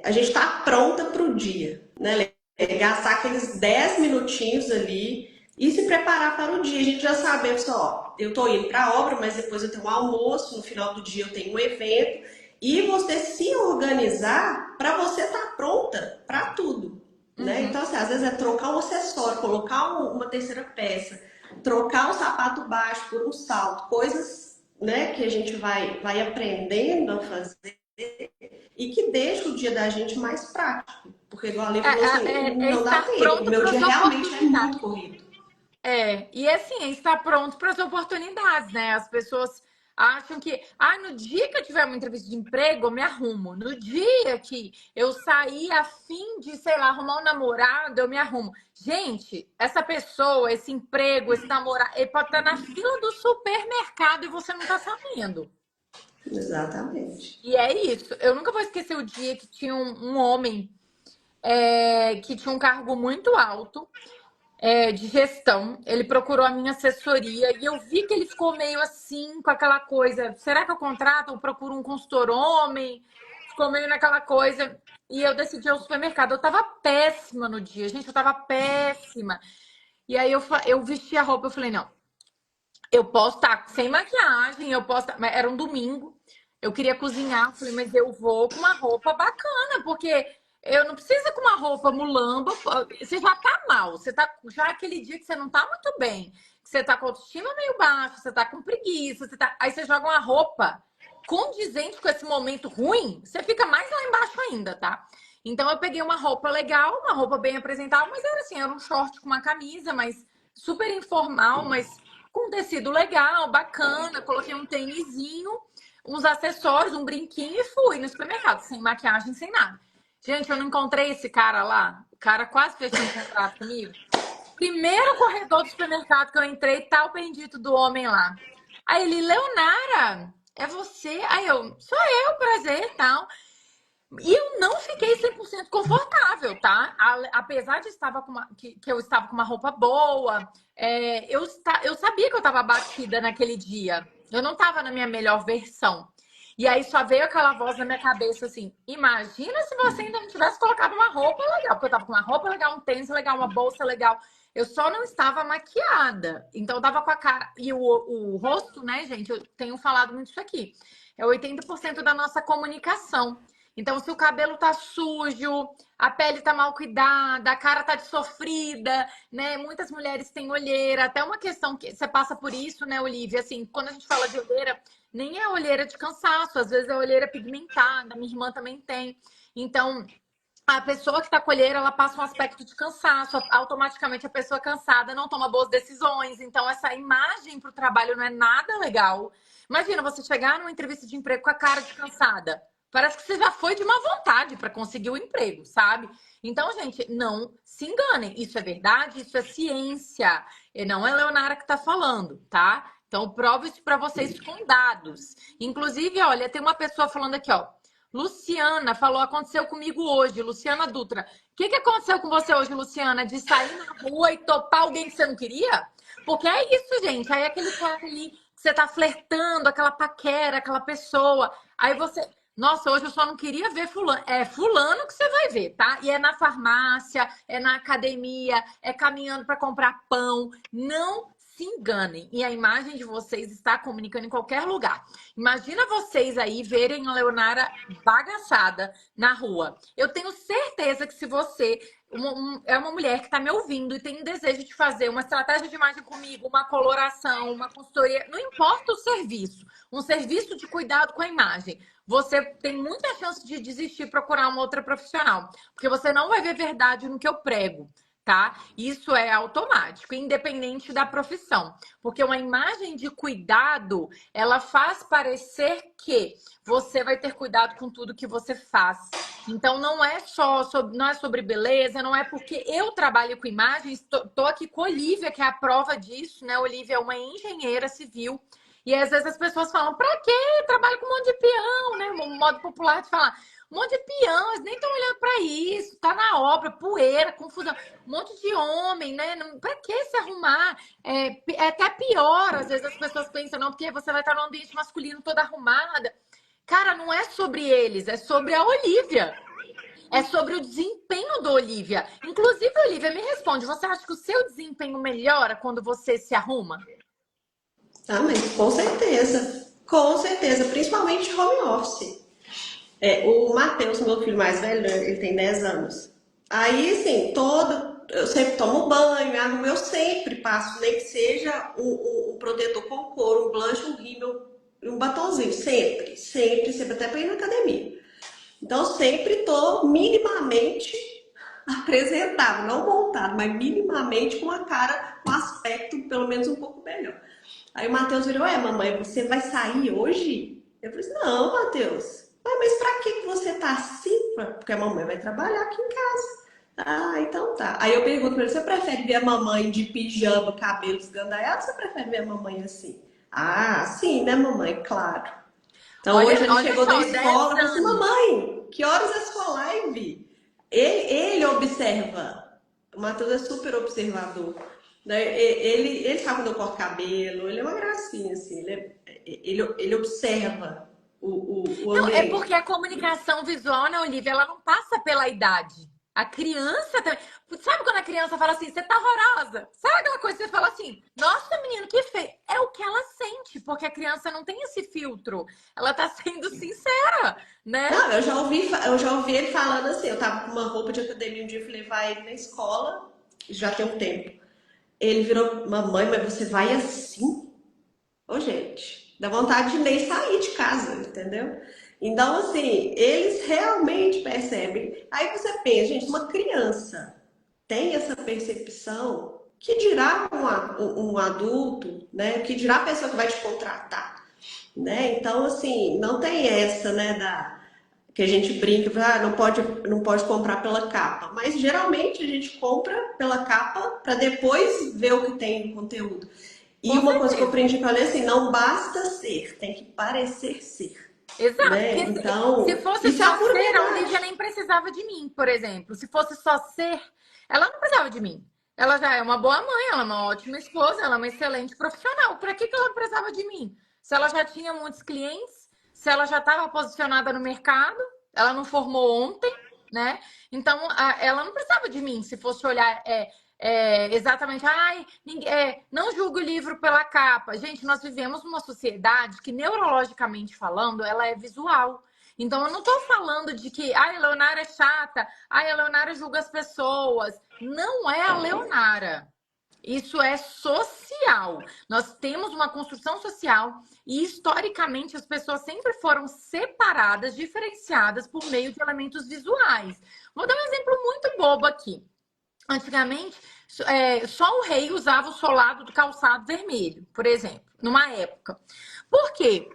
a gente está pronta para o dia, né? Gastar aqueles 10 minutinhos ali e se preparar para o dia. A gente já sabe, só, eu estou indo para a obra, mas depois eu tenho um almoço, no final do dia eu tenho um evento. E você se organizar para você estar pronta para tudo, né? Então, assim, às vezes é trocar um acessório, colocar uma terceira peça, trocar um sapato baixo por um salto, coisas, né, que a gente vai aprendendo a fazer e que deixa o dia da gente mais prático. Porque, igual a Lê falou assim, É não dá estar tempo. O pronto meu para dia as realmente é muito oportunidades. corrido. E assim, é estar pronto para as oportunidades, né? As pessoas acham que, no dia que eu tiver uma entrevista de emprego, eu me arrumo. No dia que eu sair a fim de, sei lá, arrumar um namorado, eu me arrumo. Gente, essa pessoa, esse emprego, esse namorado, ele pode estar na fila do supermercado e você não está sabendo. Exatamente. E é isso. Eu nunca vou esquecer o dia que tinha um homem que tinha um cargo muito alto de gestão. Ele procurou a minha assessoria e eu vi que ele ficou meio assim, com aquela coisa: será que eu contrato ou procuro um consultor homem? Ficou meio naquela coisa. E eu decidi ir ao supermercado. Eu tava péssima no dia, gente, eu tava péssima. E aí eu vesti a roupa, eu falei: não, eu posso estar sem maquiagem, eu posso mas era um domingo. Eu queria cozinhar, falei, mas eu vou com uma roupa bacana, porque eu não preciso com uma roupa mulamba. Você já tá mal, você tá já aquele dia que você não tá muito bem, que você tá com a autoestima meio baixa, você tá com preguiça, aí você joga uma roupa condizente com esse momento ruim, você fica mais lá embaixo ainda, tá? Então eu peguei uma roupa legal, uma roupa bem apresentável, mas era assim, era um short com uma camisa, mas super informal, mas com tecido legal, bacana. Coloquei um tênisinho, uns acessórios, um brinquinho e fui no supermercado, sem maquiagem, sem nada. Gente, eu não encontrei esse cara lá. O cara quase fechou um contrato comigo. Primeiro corredor do supermercado que eu entrei, tá o bendito do homem lá. Aí ele, Leonara, é você? Aí eu, sou eu, prazer, tal. E eu não fiquei 100% confortável, tá? Apesar de que eu estava com uma roupa boa, eu sabia que eu estava abatida naquele dia. Eu não estava na minha melhor versão. E aí só veio aquela voz na minha cabeça assim: imagina se você ainda não tivesse colocado uma roupa legal, porque eu tava com uma roupa legal, um tênis legal, uma bolsa legal. Eu só não estava maquiada. Então eu tava com a cara. E o rosto, né, gente? Eu tenho falado muito isso aqui. É 80% da nossa comunicação. Então, se o cabelo tá sujo, a pele tá mal cuidada, a cara tá de sofrida, né? Muitas mulheres têm olheira, até uma questão que você passa por isso, né, Olivia? Assim, quando a gente fala de olheira, nem é olheira de cansaço, às vezes é olheira pigmentada, minha irmã também tem. Então, a pessoa que está com olheira, ela passa um aspecto de cansaço, automaticamente a pessoa cansada não toma boas decisões, então essa imagem para o trabalho não é nada legal. Imagina você chegar numa entrevista de emprego com a cara de cansada. Parece que você já foi de má vontade para conseguir o emprego, sabe? Então, gente, não se enganem. Isso é verdade, isso é ciência. E não é Leonara que está falando, tá? Então, provo isso para vocês com dados. Inclusive, olha, tem uma pessoa falando aqui, ó. Luciana falou, aconteceu comigo hoje, Luciana Dutra. O que aconteceu com você hoje, Luciana? De sair na rua e topar alguém que você não queria? Porque é isso, gente. Aí aquele cara ali que você tá flertando, aquela paquera, aquela pessoa. Aí você. Nossa, hoje eu só não queria ver fulano. É fulano que você vai ver, tá? E é na farmácia, é na academia, é caminhando para comprar pão. Não se enganem. E a imagem de vocês está comunicando em qualquer lugar. Imagina vocês aí verem a Leonara bagaçada na rua. Eu tenho certeza que se você é uma mulher que está me ouvindo e tem um desejo de fazer uma estratégia de imagem comigo, uma coloração, uma consultoria, não importa o serviço, um serviço de cuidado com a imagem, você tem muita chance de desistir e procurar uma outra profissional, porque você não vai ver verdade no que eu prego. Tá? Isso é automático, independente da profissão. Porque uma imagem de cuidado, ela faz parecer que você vai ter cuidado com tudo que você faz. Então, não é só sobre, não é sobre beleza, não é porque eu trabalho com imagens, tô aqui com a Olivia, que é a prova disso, né? A Olivia é uma engenheira civil. E às vezes as pessoas falam, pra quê? Trabalho com um monte de peão, né? Um modo popular de falar. Um monte de peão, eles nem estão olhando para isso, tá na obra, poeira, confusão, um monte de homem, né? Para que se arrumar? É até pior, às vezes as pessoas pensam, não, porque você vai estar num ambiente masculino toda arrumada. Cara, não é sobre eles, é sobre a Olivia. É sobre o desempenho da Olivia. Inclusive, Olivia, me responde, você acha que o seu desempenho melhora quando você se arruma? Ah, mas com certeza. Com certeza, principalmente home office. O Matheus, meu filho mais velho, ele tem 10 anos. Aí, assim, eu sempre tomo banho, me arrumo, eu sempre passo, nem que seja o protetor com couro, um blush, um rímel, um batonzinho, sempre, sempre, sempre, até pra ir na academia. Então, sempre tô minimamente apresentável, não montado, mas minimamente com a cara, com aspecto pelo menos um pouco melhor. Aí o Matheus virou, mamãe, você vai sair hoje? Eu falei assim, não, Matheus. Mas pra que você tá assim? Porque a mamãe vai trabalhar aqui em casa. Ah, então tá. Aí eu pergunto pra ele, você prefere ver a mamãe de pijama, cabelo esgandaiado, ou você prefere ver a mamãe assim? Ah, sim, né, mamãe? Claro. Então hoje ele Olha chegou da só, escola e 10 falou assim, anos. mamãe, que horas é sua live? Ele observa. O Matheus é super observador. Né? Ele sabe quando eu corto cabelo, ele é uma gracinha, assim, ele observa o Não, é porque ambiente. a comunicação visual, né, Olivia, ela não passa pela idade. A criança também. Sabe quando a criança fala assim, você tá horrorosa? Sabe aquela coisa que você fala assim, nossa, menino, que feio. É o que ela sente, porque a criança não tem esse filtro. Ela tá sendo sincera, né? Não, eu já ouvi ele falando assim, eu tava com uma roupa de academia um dia, eu fui levar ele na escola, já tem um tempo. Ele virou, mamãe, mas você vai assim? Ô, gente. Dá vontade de nem sair de casa, entendeu? Então, assim, eles realmente percebem. Aí você pensa, gente, uma criança tem essa percepção, que dirá um adulto, né? Que dirá a pessoa que vai te contratar, né? Então, assim, não tem essa, né, que a gente brinca, não pode comprar pela capa. Mas geralmente a gente compra pela capa para depois ver o que tem no conteúdo. E Com uma coisa que eu certeza. aprendi com ela é assim, não basta ser, tem que parecer ser, Exato, né? porque se Então, fosse isso é a só pura ser, a Olivia verdade. nem precisava de mim, por exemplo. Se fosse só ser, ela não precisava de mim. Ela já é uma boa mãe, ela é uma ótima esposa, ela é uma excelente profissional. Para que ela precisava de mim? Se ela já tinha muitos clientes, se ela já estava posicionada no mercado, ela não formou ontem, né? Então, ela não precisava de mim. Se fosse olhar exatamente, ai, não julgue o livro pela capa. Gente, nós vivemos numa sociedade que, neurologicamente falando, ela é visual. Então, eu não estou falando de que a Leonara é chata, a Leonara julga as pessoas. Não é a Leonara. Isso é social. Nós temos uma construção social e, historicamente, as pessoas sempre foram separadas, diferenciadas por meio de elementos visuais. Vou dar um exemplo muito bobo aqui. Antigamente, só o rei usava o solado do calçado vermelho, por exemplo, numa época. Por quê?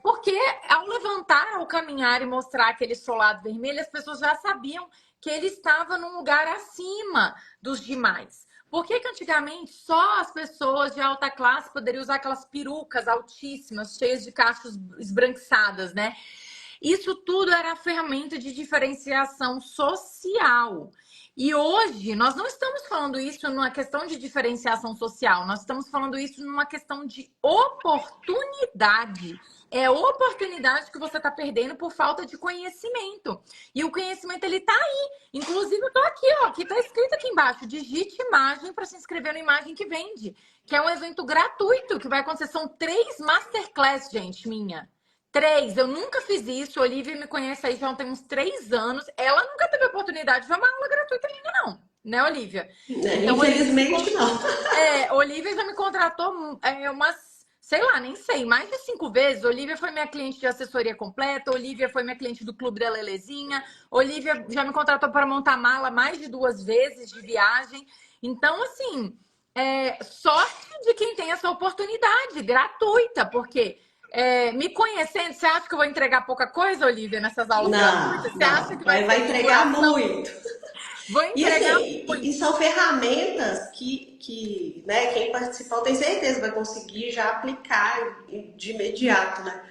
Porque ao levantar, ao caminhar e mostrar aquele solado vermelho, as pessoas já sabiam que ele estava num lugar acima dos demais. Por que antigamente só as pessoas de alta classe poderiam usar aquelas perucas altíssimas, cheias de cachos esbranquiçadas, né? Isso tudo era ferramenta de diferenciação social. E hoje nós não estamos falando isso numa questão de diferenciação social, nós estamos falando isso numa questão de oportunidade. É oportunidade que você está perdendo por falta de conhecimento. E o conhecimento, ele está aí. Inclusive, eu estou aqui, ó. Aqui está escrito aqui embaixo. Digite imagem para se inscrever no Imagem que Vende. Que é um evento gratuito que vai acontecer. São 3 masterclass, gente, minha. 3, eu nunca fiz isso. A Olivia me conhece aí já tem uns 3 anos. Ela nunca teve a oportunidade de ver uma aula gratuita minha, não. Né, Olivia? Né? Então, Infelizmente, não. Olivia já me contratou umas, sei lá, nem sei, mais de 5 vezes. Olivia foi minha cliente de assessoria completa. Olivia foi minha cliente do Clube da Lelezinha. Olivia já me contratou para montar mala mais de 2 vezes de viagem. Então, assim, sorte de quem tem essa oportunidade gratuita, porque me conhecendo, você acha que eu vou entregar pouca coisa, Olivia, nessas aulas gratuitas? Não, Você acha não. que vai ser Vai entregar divulgação? muito. Vou E entregar assim, e muito. são ferramentas que, né, quem participar, eu tenho certeza, vai conseguir já aplicar de imediato, né?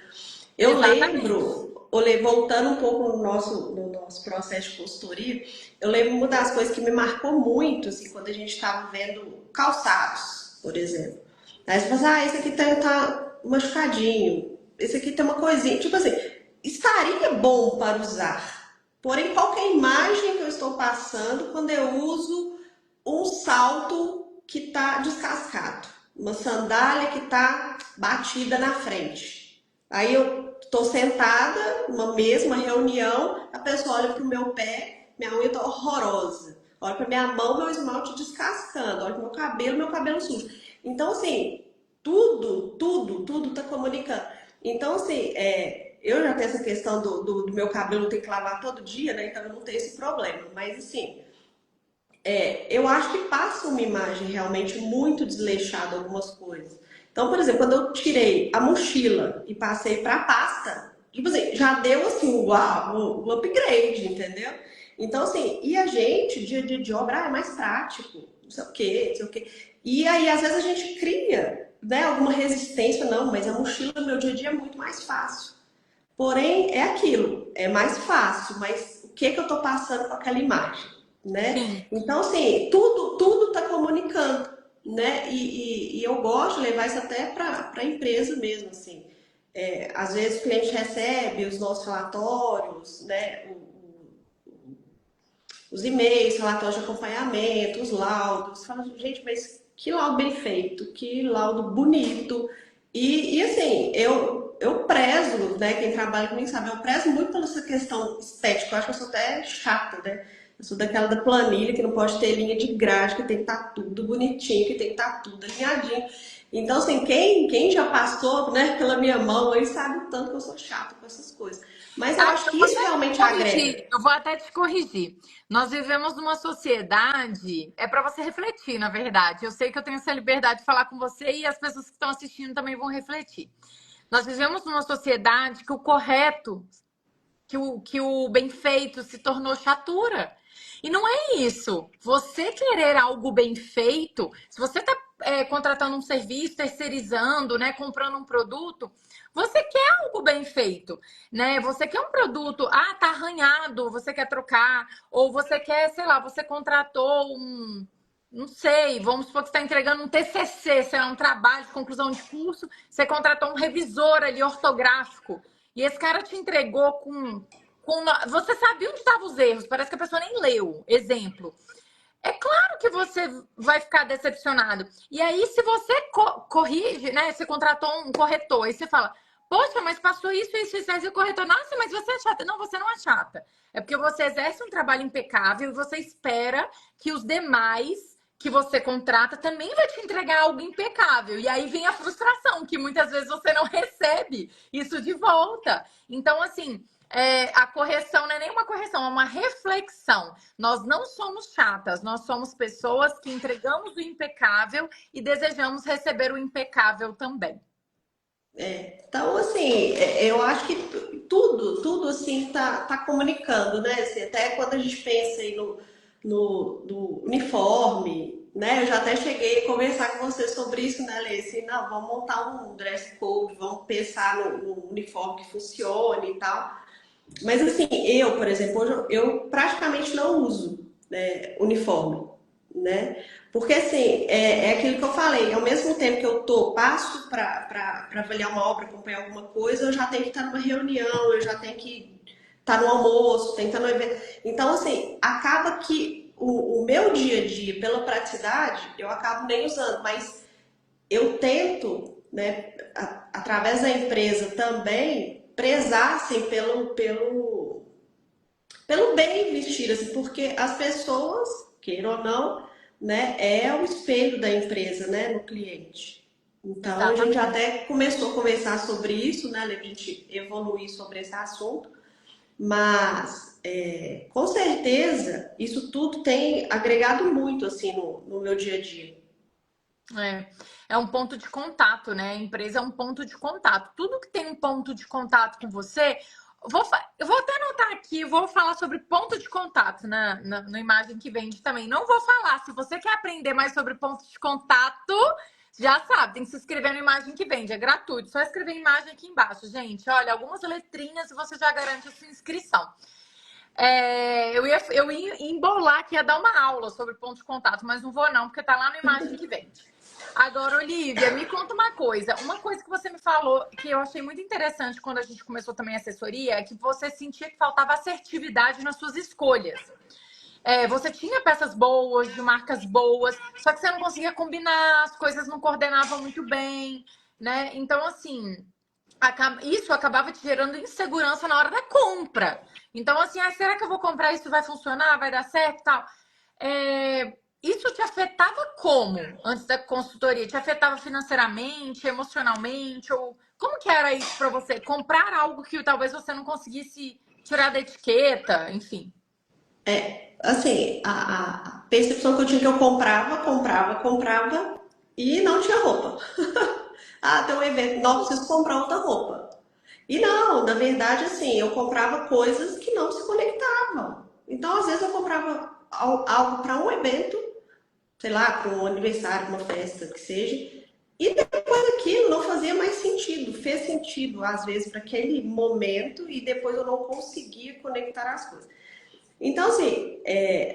Eu Exatamente. lembro, voltando um pouco no nosso processo de consultoria, eu lembro uma das coisas que me marcou muito, assim, quando a gente estava vendo calçados, por exemplo. Aí você fala assim, esse aqui tá machucadinho, esse aqui tem uma coisinha. Tipo assim, estaria bom para usar. Porém, qual que é a imagem que eu estou passando quando eu uso um salto que está descascado? Uma sandália que está batida na frente. Aí eu estou sentada numa mesma reunião, a pessoa olha para o meu pé, minha unha está horrorosa. Olha para minha mão, meu esmalte descascando. Olha para meu cabelo sujo. Então, assim, tudo está comunicando. Então, assim, eu já tenho essa questão do meu cabelo ter que lavar todo dia, né? Então eu não tenho esse problema. Mas, assim, eu acho que passa uma imagem realmente muito desleixada algumas coisas. Então, por exemplo, quando eu tirei a mochila e passei para a pasta, tipo assim, já deu assim, uau, o upgrade, entendeu? Então, assim, e a gente, dia a dia de obra, é mais prático, não sei o quê, não sei o quê. E aí, às vezes, a gente cria, né, alguma resistência, não, mas a mochila no meu dia a dia é muito mais fácil. Porém, é aquilo, é mais fácil, mas o que que eu estou passando com aquela imagem, né? Sim. Então, assim, tudo está comunicando, né? E eu gosto de levar isso até para a empresa mesmo, assim. Às vezes o cliente recebe os nossos relatórios, né? Os e-mails, relatórios de acompanhamento, os laudos. Fala, gente, mas que laudo bem feito, que laudo bonito. E assim, eu prezo, né? Quem trabalha comigo sabe, eu prezo muito pela essa questão estética. Eu acho que eu sou até chata, né? Eu sou daquela da planilha que não pode ter linha de grade, que tem que estar tudo bonitinho, que tem que estar tudo alinhadinho. Então, assim, quem já passou, né, pela minha mão aí sabe o tanto que eu sou chata com essas coisas. Mas eu Ah, acho eu que vou isso até te realmente agrega. corrigir. Eu vou até te corrigir. Nós vivemos numa sociedade, é para você refletir, na verdade. Eu sei que eu tenho essa liberdade de falar com você e as pessoas que estão assistindo também vão refletir. Nós vivemos numa sociedade que o correto, que o bem feito se tornou chatura. E não é isso. Você querer algo bem feito, se você está contratando um serviço, terceirizando, né, comprando um produto, você quer algo bem feito, né? Você quer um produto, tá arranhado, você quer trocar, ou você quer, sei lá, você contratou não sei, vamos supor que você está entregando um TCC, sei lá, um trabalho de conclusão de curso, você contratou um revisor ali ortográfico, e esse cara te entregou você sabia onde estavam os erros, parece que a pessoa nem leu. Exemplo. É claro que você vai ficar decepcionado. E aí, se você corrige, né? Você contratou um corretor, e você fala, poxa, mas passou isso, aí o corretor, nossa, mas você é chata. Não, você não é chata. É porque você exerce um trabalho impecável e você espera que os demais que você contrata também vai te entregar algo impecável. E aí vem a frustração, que muitas vezes você não recebe isso de volta. Então, assim, a correção não é nem uma correção, é uma reflexão. Nós não somos chatas, nós somos pessoas que entregamos o impecável e desejamos receber o impecável também. Então, assim, eu acho que tudo assim tá comunicando, né? Assim, até quando a gente pensa aí no uniforme, né? Eu já até cheguei a conversar com você sobre isso, né, Lê? Assim, não, vamos montar um dress code, vamos pensar no uniforme que funcione e tal. Mas assim, eu, por exemplo, hoje eu praticamente não uso, né, uniforme, né? Porque assim, é aquilo que eu falei, ao mesmo tempo que eu passo para avaliar uma obra, acompanhar alguma coisa, eu já tenho que estar numa reunião, eu já tenho que estar no almoço, tenho que estar no evento. Então, assim, acaba que o meu dia a dia, pela praticidade, eu acabo nem usando, mas eu tento, né, através da empresa também, prezar assim, pelo bem vestir, assim, porque as pessoas, queiram ou não, né, é o espelho da empresa, né, no cliente. Então a gente Exatamente. até começou a conversar sobre isso, né, a gente evoluir sobre esse assunto, mas com certeza isso tudo tem agregado muito assim no meu dia a dia. É um ponto de contato, né? A empresa é um ponto de contato. Tudo que tem um ponto de contato com você. Eu vou até anotar aqui, vou falar sobre ponto de contato na imagem que vende também. Não vou falar. Se você quer aprender mais sobre ponto de contato, já sabe, tem que se inscrever na imagem que vende. É gratuito. Só escrever imagem aqui embaixo, gente. Olha, algumas letrinhas e você já garante a sua inscrição. Eu ia embolar que ia dar uma aula sobre ponto de contato, mas não vou não, porque tá lá na imagem que vende. Agora, Olivia, me conta uma coisa. Uma coisa que você me falou que eu achei muito interessante quando a gente começou também a assessoria é que você sentia que faltava assertividade nas suas escolhas. Você tinha peças boas, de marcas boas, só que você não conseguia combinar, as coisas não coordenavam muito bem, né? Então, assim, isso acabava te gerando insegurança na hora da compra. Então, assim, será que eu vou comprar isso? Vai funcionar? Vai dar certo e tal? Isso te afetava como antes da consultoria? Te afetava financeiramente, emocionalmente? Ou como que era isso para você? Comprar algo que talvez você não conseguisse tirar da etiqueta, enfim. Assim, a percepção que eu tinha que eu comprava e não tinha roupa. Ah, tem um evento, não preciso comprar outra roupa. E não, na verdade, assim, eu comprava coisas que não se conectavam. Então, às vezes, eu comprava algo para um evento, sei lá, para um aniversário, uma festa, que seja, e depois aquilo não fazia mais sentido, fez sentido, às vezes, para aquele momento, e depois eu não conseguia conectar as coisas. Então, assim,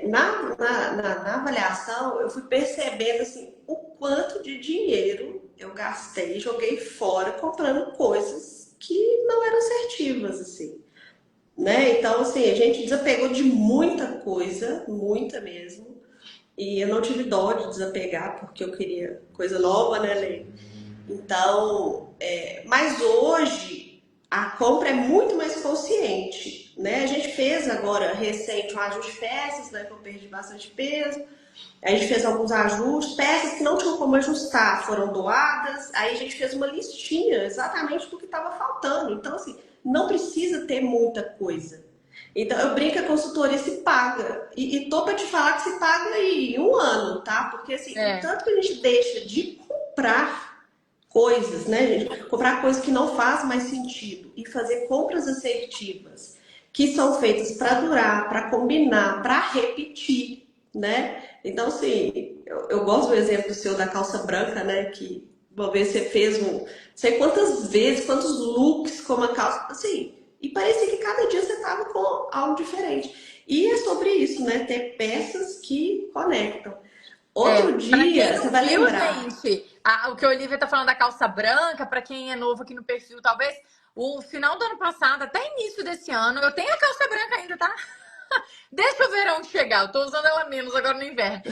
na avaliação, eu fui percebendo assim, o quanto de dinheiro eu gastei, joguei fora comprando coisas que não eram assertivas, assim, né? Então, assim, a gente desapegou de muita coisa, muita mesmo, e eu não tive dó de desapegar, porque eu queria coisa nova, né, Lê? Então, mas hoje a compra é muito mais consciente, né? A gente fez agora recente um ajuste de peças, né? Que eu perdi bastante peso. Aí a gente fez alguns ajustes, peças que não tinham como ajustar foram doadas, aí a gente fez uma listinha exatamente do que estava faltando. Então, assim, não precisa ter muita coisa. Então, eu brinco que a consultoria se paga. E tô para te falar que se paga aí em um ano, tá? Porque, assim, o É, tanto que a gente deixa de comprar coisas, né, gente? Comprar coisas que não faz mais sentido e fazer compras assertivas, que são feitas para durar, para combinar, para repetir, né? Então, assim, eu gosto do exemplo seu da calça branca, né? Que uma vez você fez não sei quantas vezes, quantos looks com uma calça, assim, e parecia que cada dia você estava com algo diferente. E é sobre isso, né? Ter peças que conectam. Outro Pra quem dia, você não vai viu, lembrar. gente, o que a Olivia tá falando da calça branca, pra quem é novo aqui no perfil, talvez o final do ano passado, até início desse ano, eu tenho a calça branca ainda, tá? Deixa o verão chegar, eu tô usando ela menos agora no inverno.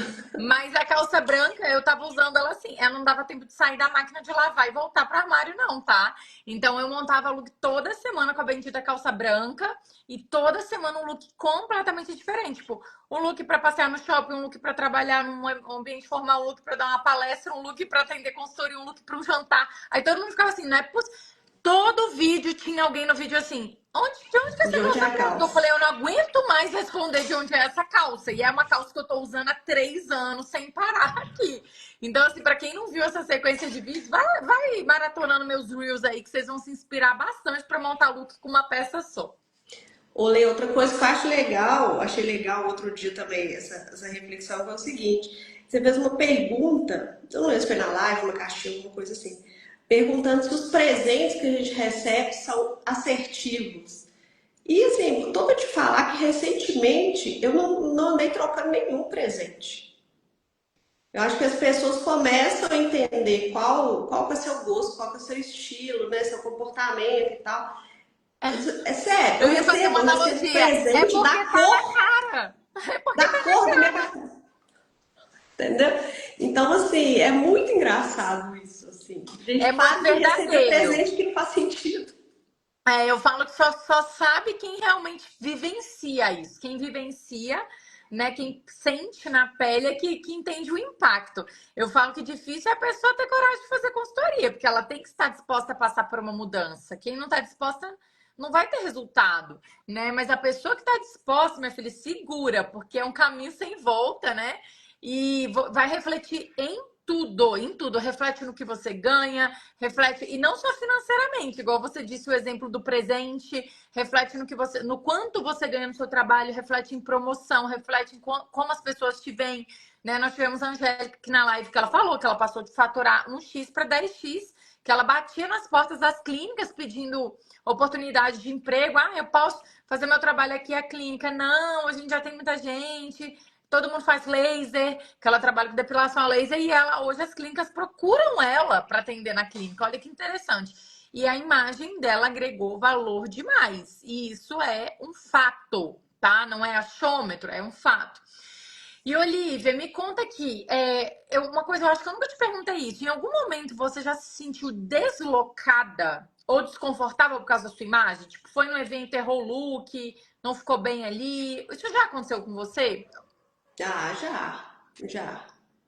Mas a calça branca, eu tava usando ela assim. Ela não dava tempo de sair da máquina de lavar e voltar pro armário, não, tá? Então eu montava look toda semana com a bendita calça branca e toda semana um look completamente diferente. Tipo, um look pra passear no shopping, um look pra trabalhar num ambiente formal, um look pra dar uma palestra, um look pra atender consultoria, um look pra um jantar. Aí todo mundo ficava assim, não é possível. Todo vídeo tinha alguém no vídeo assim. De onde que é essa De onde é calça a branca? Eu calça? falei, eu não aguento mais responder de onde é essa calça. E é uma calça que eu tô usando há 3 anos sem parar aqui. Então, assim, pra quem não viu essa sequência de vídeos, vai maratonando meus reels aí, que vocês vão se inspirar bastante pra montar look com uma peça só. Olê, outra coisa que eu acho legal, achei legal outro dia também, essa reflexão, foi o seguinte: você fez uma pergunta, eu não lembro se foi na live, uma caixinha, alguma coisa assim, perguntando se os presentes que a gente recebe são assertivos. E assim, tô pra te falar que recentemente eu não andei trocando nenhum presente. Eu acho que as pessoas começam a entender qual que é o seu gosto, qual que é o seu estilo, né, seu comportamento e tal. É sério, Eu ia fazer uma eu recebo analogia. É presente porque tá na cara. É porque tá da cor da minha carteira, entendeu? Então, assim, é muito engraçado isso, assim. A é gente muito para de receber verdadeiro. presente que não faz sentido. Eu falo que só sabe quem realmente vivencia isso. Quem vivencia, né? Quem sente na pele é que entende o impacto. Eu falo que difícil é a pessoa ter coragem de fazer consultoria, porque ela tem que estar disposta a passar por uma mudança. Quem não está disposta não vai ter resultado, né? Mas a pessoa que está disposta, minha filha, segura, porque é um caminho sem volta, né? E vai refletir em tudo. Reflete no que você ganha, reflete, e não só financeiramente, igual você disse o exemplo do presente, reflete no quanto você ganha no seu trabalho, reflete em promoção, reflete em como as pessoas te veem, né? Nós tivemos a Angélica aqui na live que ela falou que ela passou de faturar 1x para 10x, que ela batia nas portas das clínicas pedindo oportunidade de emprego. Eu posso fazer meu trabalho aqui, a clínica. Não, a gente já tem muita gente. Todo mundo faz laser, que ela trabalha com depilação a laser, e ela hoje as clínicas procuram ela para atender na clínica. Olha que interessante. E a imagem dela agregou valor demais. E isso é um fato, tá? Não é achômetro, é um fato. E Olivia, me conta aqui, uma coisa, eu acho que eu nunca te perguntei isso. Em algum momento você já se sentiu deslocada ou desconfortável por causa da sua imagem? Tipo, foi no evento, errou o look, não ficou bem ali. Isso já aconteceu com você? Ah, já.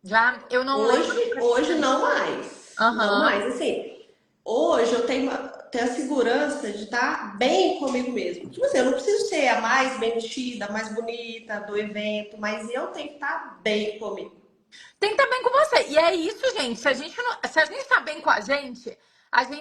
Já? Eu não lembro, Hoje, nunca hoje tive. não mais. Não Aham. mais. Assim, hoje eu tenho a segurança de estar bem comigo mesmo. Tipo assim, eu não preciso ser a mais bem vestida, a mais bonita do evento, mas eu tenho que estar bem comigo. Tem que estar bem com você. E é isso, gente. Se a gente tá bem com a gente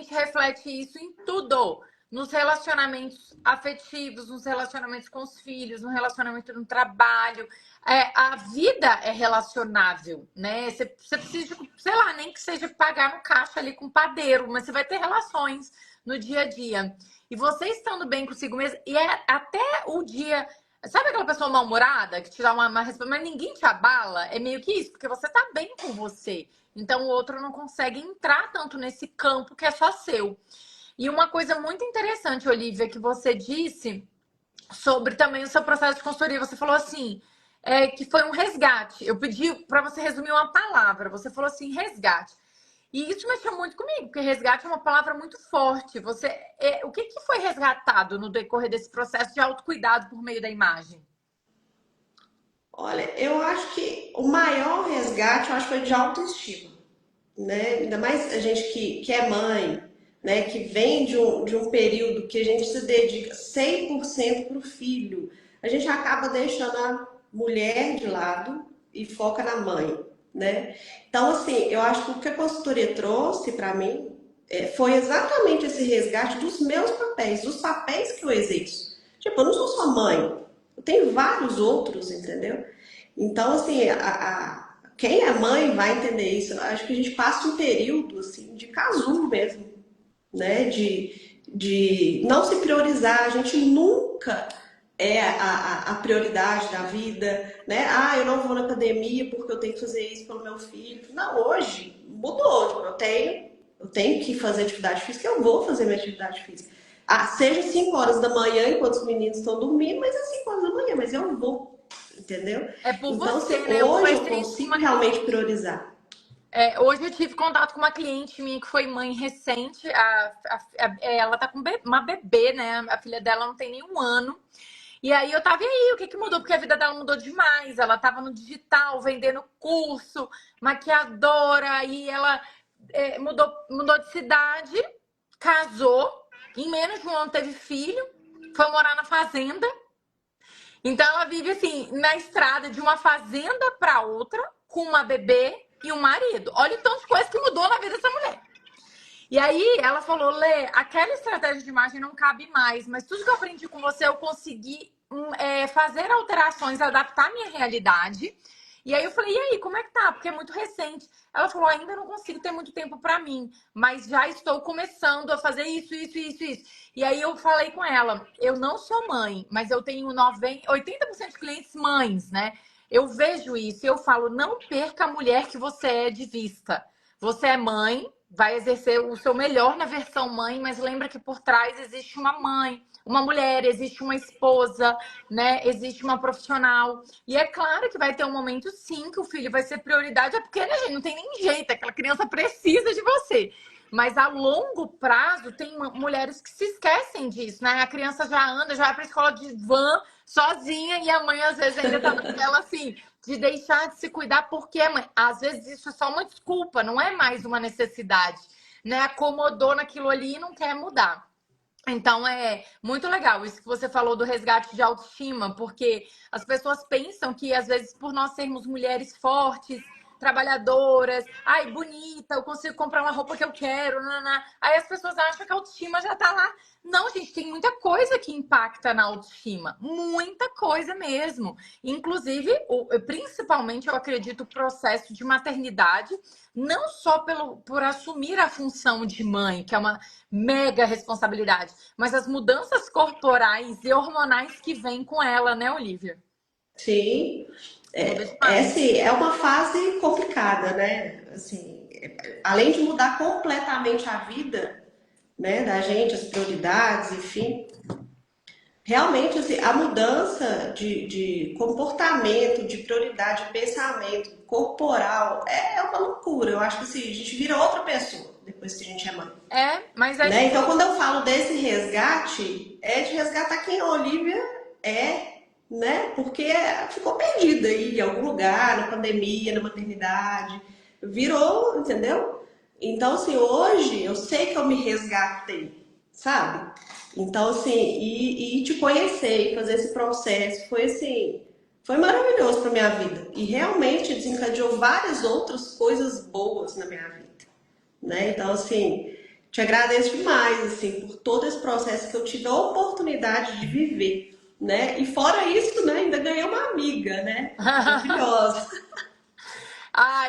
reflete isso em tudo. Nos relacionamentos afetivos, nos relacionamentos com os filhos, no relacionamento no trabalho. A vida é relacionável, né? Você precisa, sei lá, nem que seja pagar no caixa ali com o padeiro, mas você vai ter relações no dia a dia. E você estando bem consigo mesmo, e é até o dia. Sabe aquela pessoa mal-humorada que te dá uma resposta, mas ninguém te abala? É meio que isso, porque você tá bem com você. Então o outro não consegue entrar tanto nesse campo que é só seu. E uma coisa muito interessante, Olivia, que você disse sobre também o seu processo de consultoria. Você falou assim, que foi um resgate. Eu pedi para você resumir uma palavra. Você falou assim, resgate. E isso mexeu muito comigo, porque resgate é uma palavra muito forte. O que foi resgatado no decorrer desse processo de autocuidado por meio da imagem? Olha, eu acho que o maior resgate, eu acho que foi de autoestima, né? Ainda mais a gente que é mãe, né? Que vem de um período que a gente se dedica 100% para o filho. A gente acaba deixando a mulher de lado e foca na mãe, né? Então, assim, eu acho que o que a consultoria trouxe para mim foi exatamente esse resgate dos meus papéis, dos papéis que eu exerço. Tipo, eu não sou só mãe, eu tenho vários outros, entendeu? Então, assim, quem é mãe vai entender isso. Eu acho que a gente passa um período, assim, de casulo mesmo, né? De não se priorizar. A gente nunca é a prioridade da vida, né? Ah, eu não vou na academia porque eu tenho que fazer isso pelo meu filho. Não, hoje mudou. Tipo, eu tenho que fazer atividade física, eu vou fazer minha atividade física. Ah, seja 5 horas da manhã enquanto os meninos estão dormindo, mas é 5 horas da manhã, mas eu vou, entendeu? É por Então, assim, você, né? Eu hoje eu conversei isso com consigo uma realmente cliente. priorizar. Hoje eu tive contato com uma cliente minha que foi mãe recente. Ela tá com uma bebê, né? A filha dela não tem nenhum ano. E aí eu tava, e aí, o que que mudou? Porque a vida dela mudou demais. Ela tava no digital, vendendo curso, maquiadora, e ela mudou de cidade, casou, em menos de um ano teve filho, foi morar na fazenda. Então ela vive assim, na estrada de uma fazenda para outra, com uma bebê e um marido. Olha o tanto de coisa que mudou na vida dessa mulher. E aí ela falou, Lê, aquela estratégia de imagem não cabe mais, mas tudo que eu aprendi com você eu consegui fazer alterações, adaptar a minha realidade. E aí eu falei, e aí, como é que tá? Porque é muito recente. Ela falou, ainda não consigo ter muito tempo para mim, mas já estou começando a fazer isso. E aí eu falei com ela, eu não sou mãe, mas eu tenho 80% de clientes mães, né? Eu vejo isso e eu falo, não perca a mulher que você é de vista. Você é mãe, vai exercer o seu melhor na versão mãe, mas lembra que por trás existe uma mãe, uma mulher, existe uma esposa, né? Existe uma profissional. E é claro que vai ter um momento, sim, que o filho vai ser prioridade, é porque, né, gente, não tem nem jeito, aquela criança precisa de você. Mas a longo prazo, tem mulheres que se esquecem disso, né? A criança já anda, já vai para a escola de van sozinha e a mãe, às vezes, ainda tá naquela assim, de deixar de se cuidar, porque, mãe, às vezes isso é só uma desculpa, não é mais uma necessidade, né? Acomodou naquilo ali e não quer mudar. Então é muito legal isso que você falou do resgate de autoestima, porque as pessoas pensam que às vezes por nós sermos mulheres fortes, trabalhadoras, ai, bonita, eu consigo comprar uma roupa que eu quero, naná. Aí as pessoas acham que a autoestima já tá lá. Não, gente, tem muita coisa que impacta na autoestima, muita coisa mesmo. Inclusive, principalmente eu acredito o processo de maternidade, não só por assumir a função de mãe, que é uma mega responsabilidade, mas as mudanças corporais e hormonais que vêm com ela, né, Olivia? Sim, Muda assim, demais. é uma fase complicada, né? Assim, além de mudar completamente a vida, né, da gente, as prioridades, enfim, realmente assim, a mudança de comportamento, de prioridade, de pensamento corporal é uma loucura. Eu acho que assim, a gente vira outra pessoa depois que a gente é mãe, Mas é né? Então, difícil. quando eu falo desse resgate, é de resgatar quem a Olivia é, né? Porque ficou perdida aí em algum lugar, na pandemia, na maternidade, virou, entendeu? Então, assim, hoje eu sei que eu me resgatei, sabe? Então, assim, e te conhecer e fazer esse processo foi assim, foi maravilhoso para minha vida e realmente desencadeou várias outras coisas boas na minha vida, né? Então, assim, te agradeço demais, assim, por todo esse processo que eu tive a oportunidade de viver, né? E fora isso, né, ainda ganhei uma amiga, né? Maravilhosa.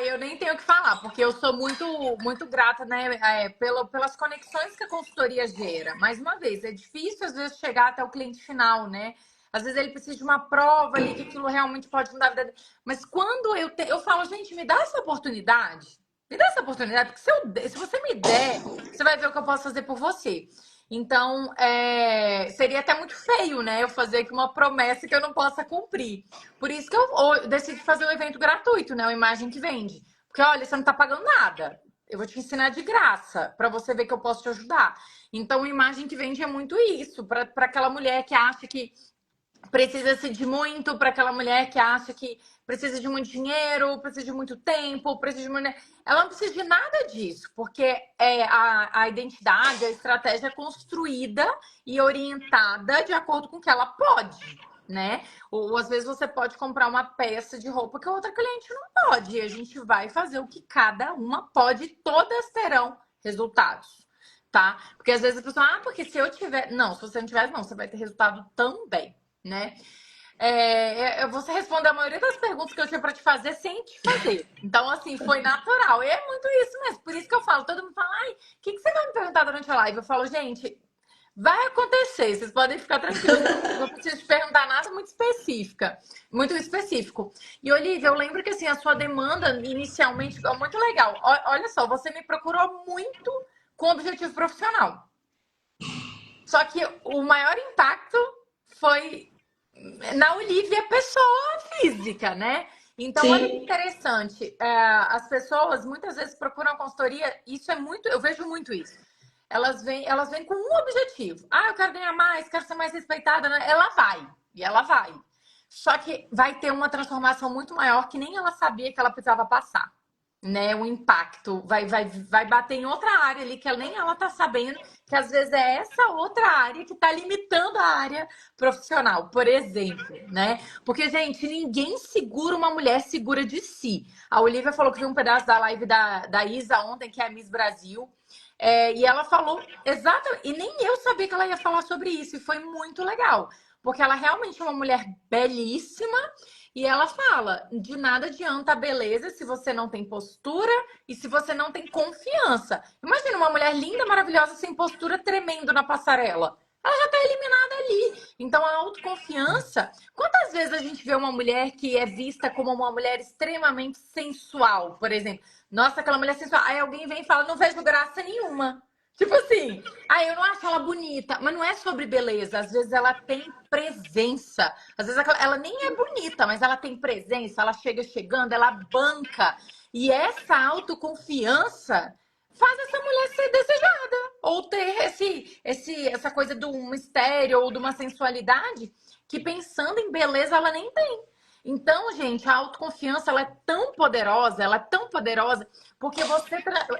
Eu nem tenho o que falar, porque eu sou muito grata, né, pelas conexões que a consultoria gera. Mais uma vez, é difícil às vezes chegar até o cliente final, né? Às vezes ele precisa de uma prova ali que aquilo realmente pode mudar a vida dele. Mas quando eu falo, gente, me dá essa oportunidade. Me dá essa oportunidade, porque se você me der, você vai ver o que eu posso fazer por você. Então, seria até muito feio, né? Eu fazer aqui uma promessa que eu não possa cumprir. Por isso que eu decidi fazer um evento gratuito, né? Uma imagem que vende. Porque, olha, você não tá pagando nada. Eu vou te ensinar de graça, para você ver que eu posso te ajudar. Então, a imagem que vende é muito isso, para aquela mulher que acha que precisa-se de muito para aquela mulher que acha que precisa de muito dinheiro, precisa de muito tempo, precisa de muito... Ela não precisa de nada disso, porque a identidade, a estratégia é construída e orientada de acordo com o que ela pode, né? Ou às vezes você pode comprar uma peça de roupa que a outra cliente não pode. E a gente vai fazer o que cada uma pode, e todas terão resultados. Tá? Porque às vezes a pessoa, porque se eu tiver. Não, se você não tiver, não, você vai ter resultado também, né? Você respondeu a maioria das perguntas que eu tinha para te fazer sem te fazer. Então, assim, foi natural. E é muito isso mesmo. Por isso que eu falo, todo mundo fala, ai, o que você vai me perguntar durante a live? Eu falo, gente, vai acontecer, vocês podem ficar tranquilos. Não preciso te perguntar nada muito específico. E, Olivia, eu lembro que assim, a sua demanda inicialmente é muito legal. Olha só, você me procurou muito com objetivo profissional. Só que o maior impacto foi na Olivia pessoa física, né? Então, olha que Sim, interessante. As pessoas muitas vezes procuram consultoria, isso é muito, eu vejo muito isso. Elas vêm com um objetivo. Eu quero ganhar mais, quero ser mais respeitada, né? Ela vai, e ela vai. Só que vai ter uma transformação muito maior que nem ela sabia que ela precisava passar, né? O impacto vai bater em outra área ali que nem ela tá sabendo, que às vezes é essa outra área que tá limitando a área profissional, por exemplo, né? Porque, gente, ninguém segura uma mulher segura de si. A Olivia falou que viu um pedaço da live da Isa ontem, que é a Miss Brasil. E ela falou exatamente, e nem eu sabia que ela ia falar sobre isso, e foi muito legal, porque ela realmente é uma mulher belíssima, e ela fala: de nada adianta a beleza se você não tem postura e se você não tem confiança. Imagina uma mulher linda, maravilhosa, sem postura, tremendo na passarela. Ela já tá eliminada ali. Então, a autoconfiança. Quantas vezes a gente vê uma mulher que é vista como uma mulher extremamente sensual, por exemplo? Nossa, aquela mulher sensual. Aí alguém vem e fala: não vejo graça nenhuma. Tipo assim, eu não acho ela bonita, mas não é sobre beleza. Às vezes ela tem presença. Às vezes ela nem é bonita, mas ela tem presença. Ela chega chegando, ela banca. E essa autoconfiança faz essa mulher ser desejada. Ou ter essa coisa do mistério ou de uma sensualidade que, pensando em beleza, ela nem tem. Então, gente, a autoconfiança ela é tão poderosa, porque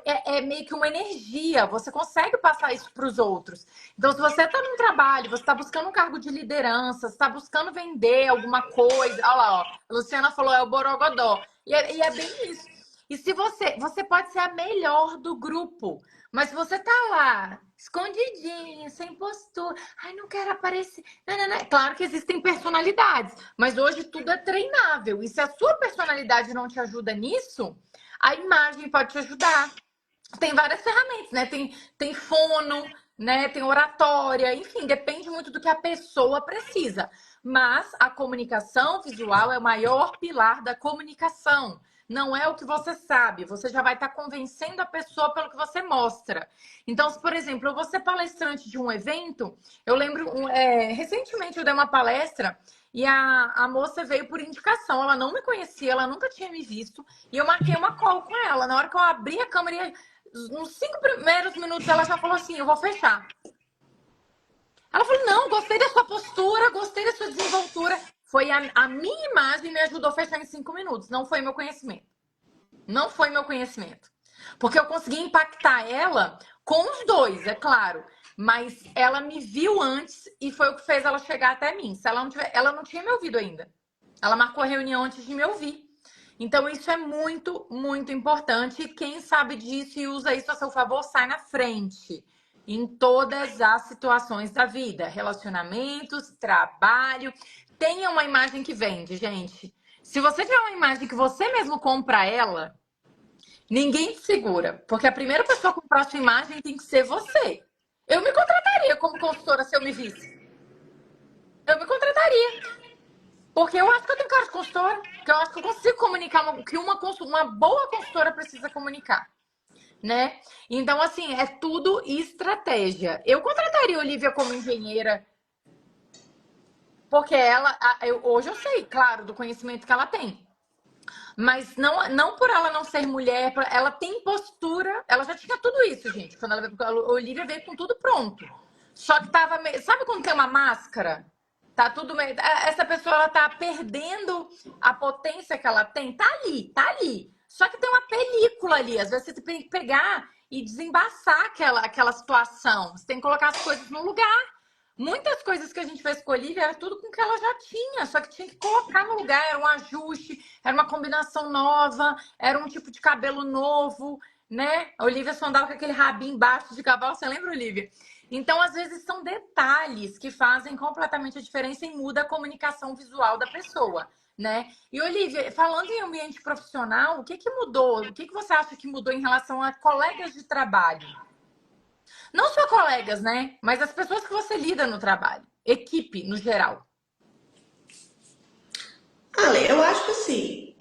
é meio que uma energia, você consegue passar isso para os outros. Então, se você está num trabalho, você está buscando um cargo de liderança, você está buscando vender alguma coisa, olha lá, ó, a Luciana falou, é o Borogodó. E é bem isso. E se você pode ser a melhor do grupo, mas se você tá lá, escondidinho, sem postura, não quero aparecer. Não, não, não. Claro que existem personalidades, mas hoje tudo é treinável. E se a sua personalidade não te ajuda nisso, a imagem pode te ajudar. Tem várias ferramentas, né? Tem fono, né? Tem oratória, enfim, depende muito do que a pessoa precisa. Mas a comunicação visual é o maior pilar da comunicação. Não é o que você sabe, você já vai estar convencendo a pessoa pelo que você mostra. Então, se, por exemplo, eu vou ser palestrante de um evento, eu lembro, recentemente eu dei uma palestra e a moça veio por indicação, ela não me conhecia, ela nunca tinha me visto, e eu marquei uma call com ela. Na hora que eu abri a câmera, nos 5 primeiros minutos, ela já falou assim: eu vou fechar. Ela falou: não, gostei da sua postura, gostei da sua desenvoltura. Foi a minha imagem me ajudou a fechar em 5 minutos, não foi meu conhecimento. Não foi meu conhecimento. Porque eu consegui impactar ela com os dois, é claro. Mas ela me viu antes e foi o que fez ela chegar até mim. Se ela não tinha me ouvido ainda. Ela marcou a reunião antes de me ouvir. Então, isso é muito, muito importante. E quem sabe disso e usa isso a seu favor, sai na frente. Em todas as situações da vida. Relacionamentos, trabalho. Tenha uma imagem que vende, gente. Se você tiver uma imagem que você mesmo compra ela, ninguém te segura. Porque a primeira pessoa a comprar a sua imagem tem que ser você. Eu me contrataria como consultora se eu me visse. Eu me contrataria. Porque eu acho que eu tenho cara de consultora. Porque eu acho que eu consigo comunicar o que uma boa consultora precisa comunicar. Né? Então, assim, é tudo estratégia. Eu contrataria a Olivia como engenheira, porque hoje eu sei, claro, do conhecimento que ela tem. Mas não por ela não ser mulher, ela tem postura, ela já tinha tudo isso, gente. A Olivia veio com tudo pronto. Só que tava. Sabe quando tem uma máscara? Tá tudo meio. Essa pessoa ela tá perdendo a potência que ela tem. Tá ali, tá ali. Só que tem uma película ali. Às vezes você tem que pegar e desembaçar aquela situação. Você tem que colocar as coisas no lugar. Muitas coisas que a gente fez com a Olivia era tudo com o que ela já tinha, só que tinha que colocar no lugar, era um ajuste, era uma combinação nova, era um tipo de cabelo novo, né? A Olivia só andava com aquele rabinho baixo de cavalo, você lembra, Olivia? Então, às vezes, são detalhes que fazem completamente a diferença e muda a comunicação visual da pessoa, né? E, Olivia, falando em ambiente profissional, o que que mudou? O que que você acha que mudou em relação a colegas de trabalho? Não só colegas, né? Mas as pessoas que você lida no trabalho. Equipe, no geral. Ale, eu acho que assim,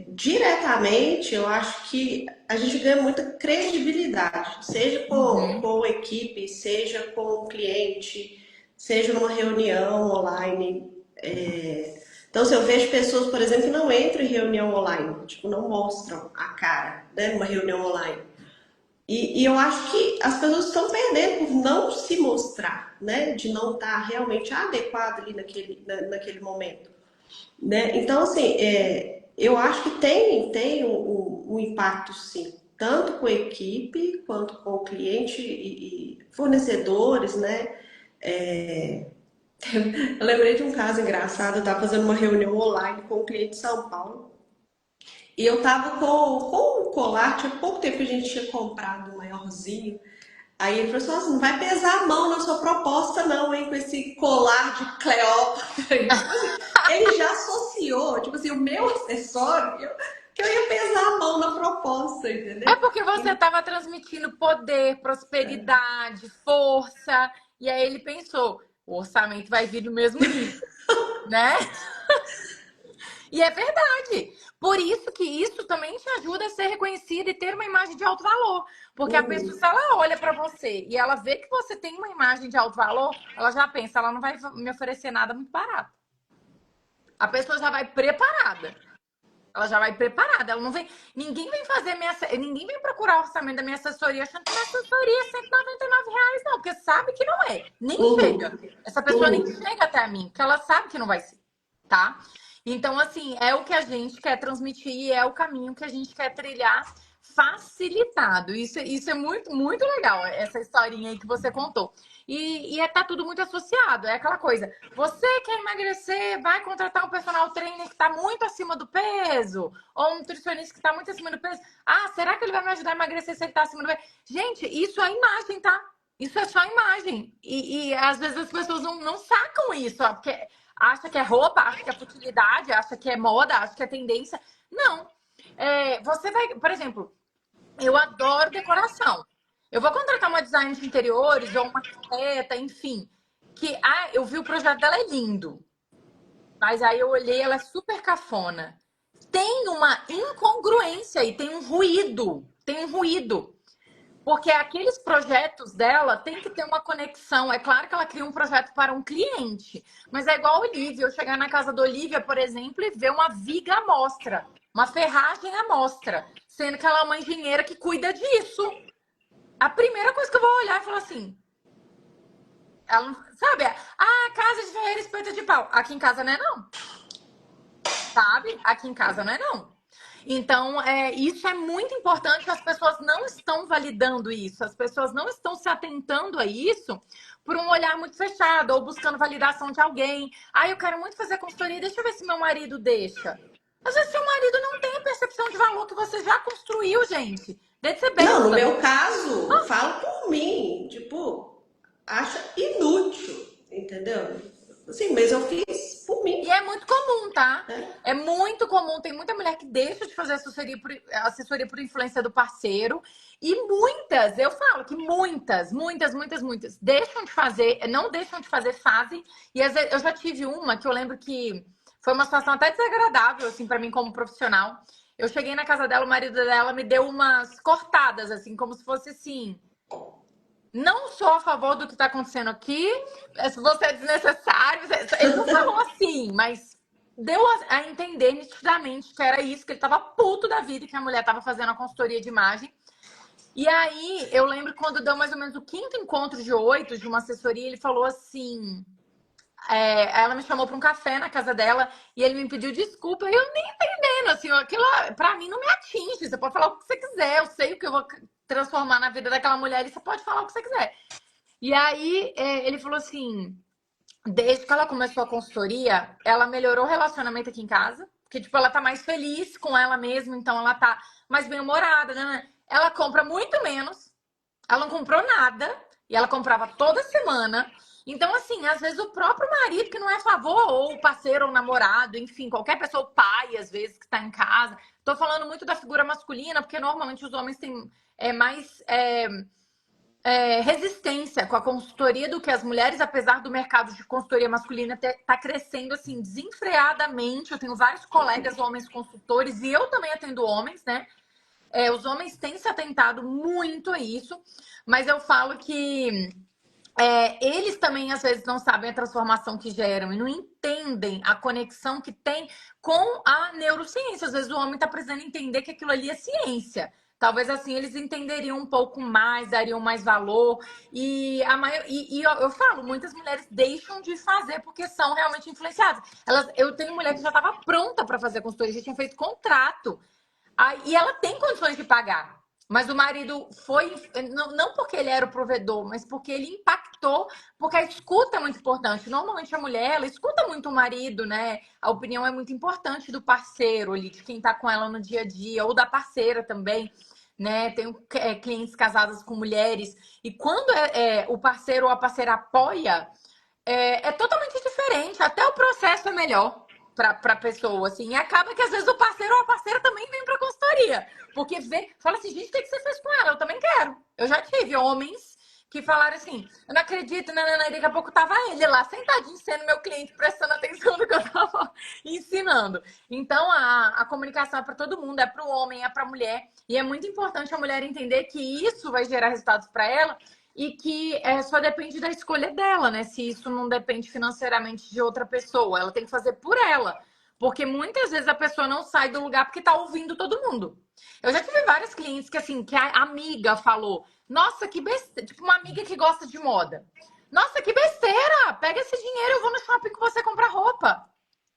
diretamente, eu acho que a gente ganha muita credibilidade, seja Uhum. com a equipe, seja com o cliente, seja numa reunião online. Então, se eu vejo pessoas, por exemplo, que não entram em reunião online, tipo, não mostram a cara, né, numa reunião online. E eu acho que as pessoas estão perdendo por não se mostrar, né, de não estar realmente adequado ali naquele momento, né? Então, assim, eu acho que tem um impacto, sim, tanto com a equipe, quanto com o cliente e fornecedores, né? É, eu lembrei de um caso engraçado, eu estava fazendo uma reunião online com um cliente de São Paulo, e eu estava com um colar, tinha pouco tempo que a gente tinha comprado um maiorzinho. Aí ele falou assim, não vai pesar a mão na sua proposta não, hein, com esse colar de Cleópatra. E, tipo assim, ele já associou, tipo assim, o meu acessório, que eu ia pesar a mão na proposta, É entendeu? porque você estava transmitindo poder, prosperidade, força. E aí ele pensou, o orçamento vai vir do mesmo nível, né? E é verdade. Por isso que isso também te ajuda a ser reconhecida e ter uma imagem de alto valor. Porque a pessoa, se ela olha para você e ela vê que você tem uma imagem de alto valor, ela já pensa, ela não vai me oferecer nada muito barato. A pessoa já vai preparada. Ela já vai preparada. Ela não vem. Ninguém vem fazer minha. Ninguém vem procurar o orçamento da minha assessoria achando que minha assessoria é R$ 199, não, porque sabe que não é. Nem Uhum, chega. Essa pessoa nem uhum. chega até a mim, porque ela sabe que não vai ser, tá? Então, assim, é o que a gente quer transmitir e é o caminho que a gente quer trilhar facilitado. Isso é muito, muito legal, essa historinha aí que você contou. Tá tudo muito associado. É aquela coisa. Você quer emagrecer, vai contratar um personal trainer que está muito acima do peso, ou um nutricionista que está muito acima do peso. Ah, será que ele vai me ajudar a emagrecer se ele está acima do peso? Gente, isso é imagem, tá? Isso é só imagem. E às vezes as pessoas não sacam isso, ó, porque acha que é roupa, acha que é futilidade, acha que é moda, acha que é tendência. Não. Você vai, por exemplo, eu adoro decoração. Eu vou contratar uma designer de interiores ou uma arquiteta, enfim. Eu vi o projeto dela é lindo, mas aí eu olhei, ela é super cafona. Tem uma incongruência e tem um ruído. Tem um ruído. Porque aqueles projetos dela tem que ter uma conexão. É claro que ela cria um projeto para um cliente, mas é igual a Olivia. Eu chegar na casa da Olivia, por exemplo, e ver uma viga à mostra, uma ferragem à mostra, sendo que ela é uma engenheira que cuida disso. A primeira coisa que eu vou olhar é falar assim, ela sabe? Casa de ferreiro espeta de pau. Aqui em casa não é não, sabe? Aqui em casa não é não. Então, isso é muito importante. As pessoas não estão validando isso, as pessoas não estão se atentando a isso por um olhar muito fechado ou buscando validação de alguém. Eu quero muito fazer consultoria, deixa eu ver se meu marido deixa. Às vezes, seu marido não tem a percepção de valor que você já construiu, gente. Deixa de ser Não, no besta. meu caso, falo por mim, tipo, acha inútil, entendeu? Assim, mas eu fiz por E mim, é muito comum, tá? né? É muito comum. Tem muita mulher que deixa de fazer assessoria por influência do parceiro. E muitas, eu falo que muitas, deixam de fazer, não deixam de fazer, fazem. E às vezes, eu já tive uma que eu lembro que foi uma situação até desagradável, assim, para mim como profissional. Eu cheguei na casa dela, o marido dela me deu umas cortadas, assim, como se fosse assim. Não sou a favor do que está acontecendo aqui. Se você é desnecessário. Ele não falou assim, mas deu a entender nitidamente que era isso, que ele estava puto da vida, que a mulher estava fazendo a consultoria de imagem. E aí, eu lembro quando deu mais ou menos o quinto encontro de 8 de uma assessoria, ele falou assim: ela me chamou para um café na casa dela e ele me pediu desculpa. E eu nem entendendo, assim, aquilo pra mim não me atinge. Você pode falar o que você quiser, eu sei o que eu vou transformar na vida daquela mulher e você pode falar o que você quiser. E aí ele falou assim: desde que ela começou a consultoria, ela melhorou o relacionamento aqui em casa. Porque, tipo, ela tá mais feliz com ela mesma, então ela tá mais bem-humorada, né? Ela compra muito menos, ela não comprou nada e ela comprava toda semana. Então, assim, às vezes o próprio marido que não é a favor, ou o parceiro ou o namorado, enfim, qualquer pessoa, o pai, às vezes, que tá em casa. Tô falando muito da figura masculina, porque normalmente os homens têm mais resistência com a consultoria do que as mulheres, apesar do mercado de consultoria masculina tá crescendo assim desenfreadamente. Eu tenho vários colegas homens consultores e eu também atendo homens, né? Os homens têm se atentado muito a isso, mas eu falo que eles também às vezes não sabem a transformação que geram e não entendem a conexão que tem com a neurociência. Às vezes o homem está precisando entender que aquilo ali é ciência. Talvez assim eles entenderiam um pouco mais, dariam mais valor. E eu falo, muitas mulheres deixam de fazer porque são realmente influenciadas. Eu tenho mulher que já estava pronta para fazer consultoria, já tinha feito contrato. E ela tem condições de pagar. Mas o marido foi, não porque ele era o provedor, mas porque ele impactou, porque a escuta é muito importante. Normalmente a mulher, ela escuta muito o marido, né? A opinião é muito importante do parceiro ali, de quem tá com ela no dia a dia, ou da parceira também, né? Tenho clientes casadas com mulheres, e quando o parceiro ou a parceira apoia, é totalmente diferente, até o processo é melhor pra pessoa, assim. E acaba que às vezes o parceiro ou a parceira também vem pra consultoria. Porque fala assim, gente, o que você fez com ela? Eu também quero. Eu já tive homens que falaram assim, eu não acredito, e daqui a pouco tava ele lá, sentadinho, sendo meu cliente, prestando atenção no que eu tava ensinando. Então, a comunicação é para todo mundo, é para o homem, é para a mulher. E é muito importante a mulher entender que isso vai gerar resultados para ela e que só depende da escolha dela, né? Se isso não depende financeiramente de outra pessoa, ela tem que fazer por ela. Porque muitas vezes a pessoa não sai do lugar porque tá ouvindo todo mundo. Eu já tive vários clientes que, assim, que a amiga falou: nossa, que besteira. Tipo, uma amiga que gosta de moda. Nossa, que besteira! Pega esse dinheiro, eu vou no shopping com você comprar roupa.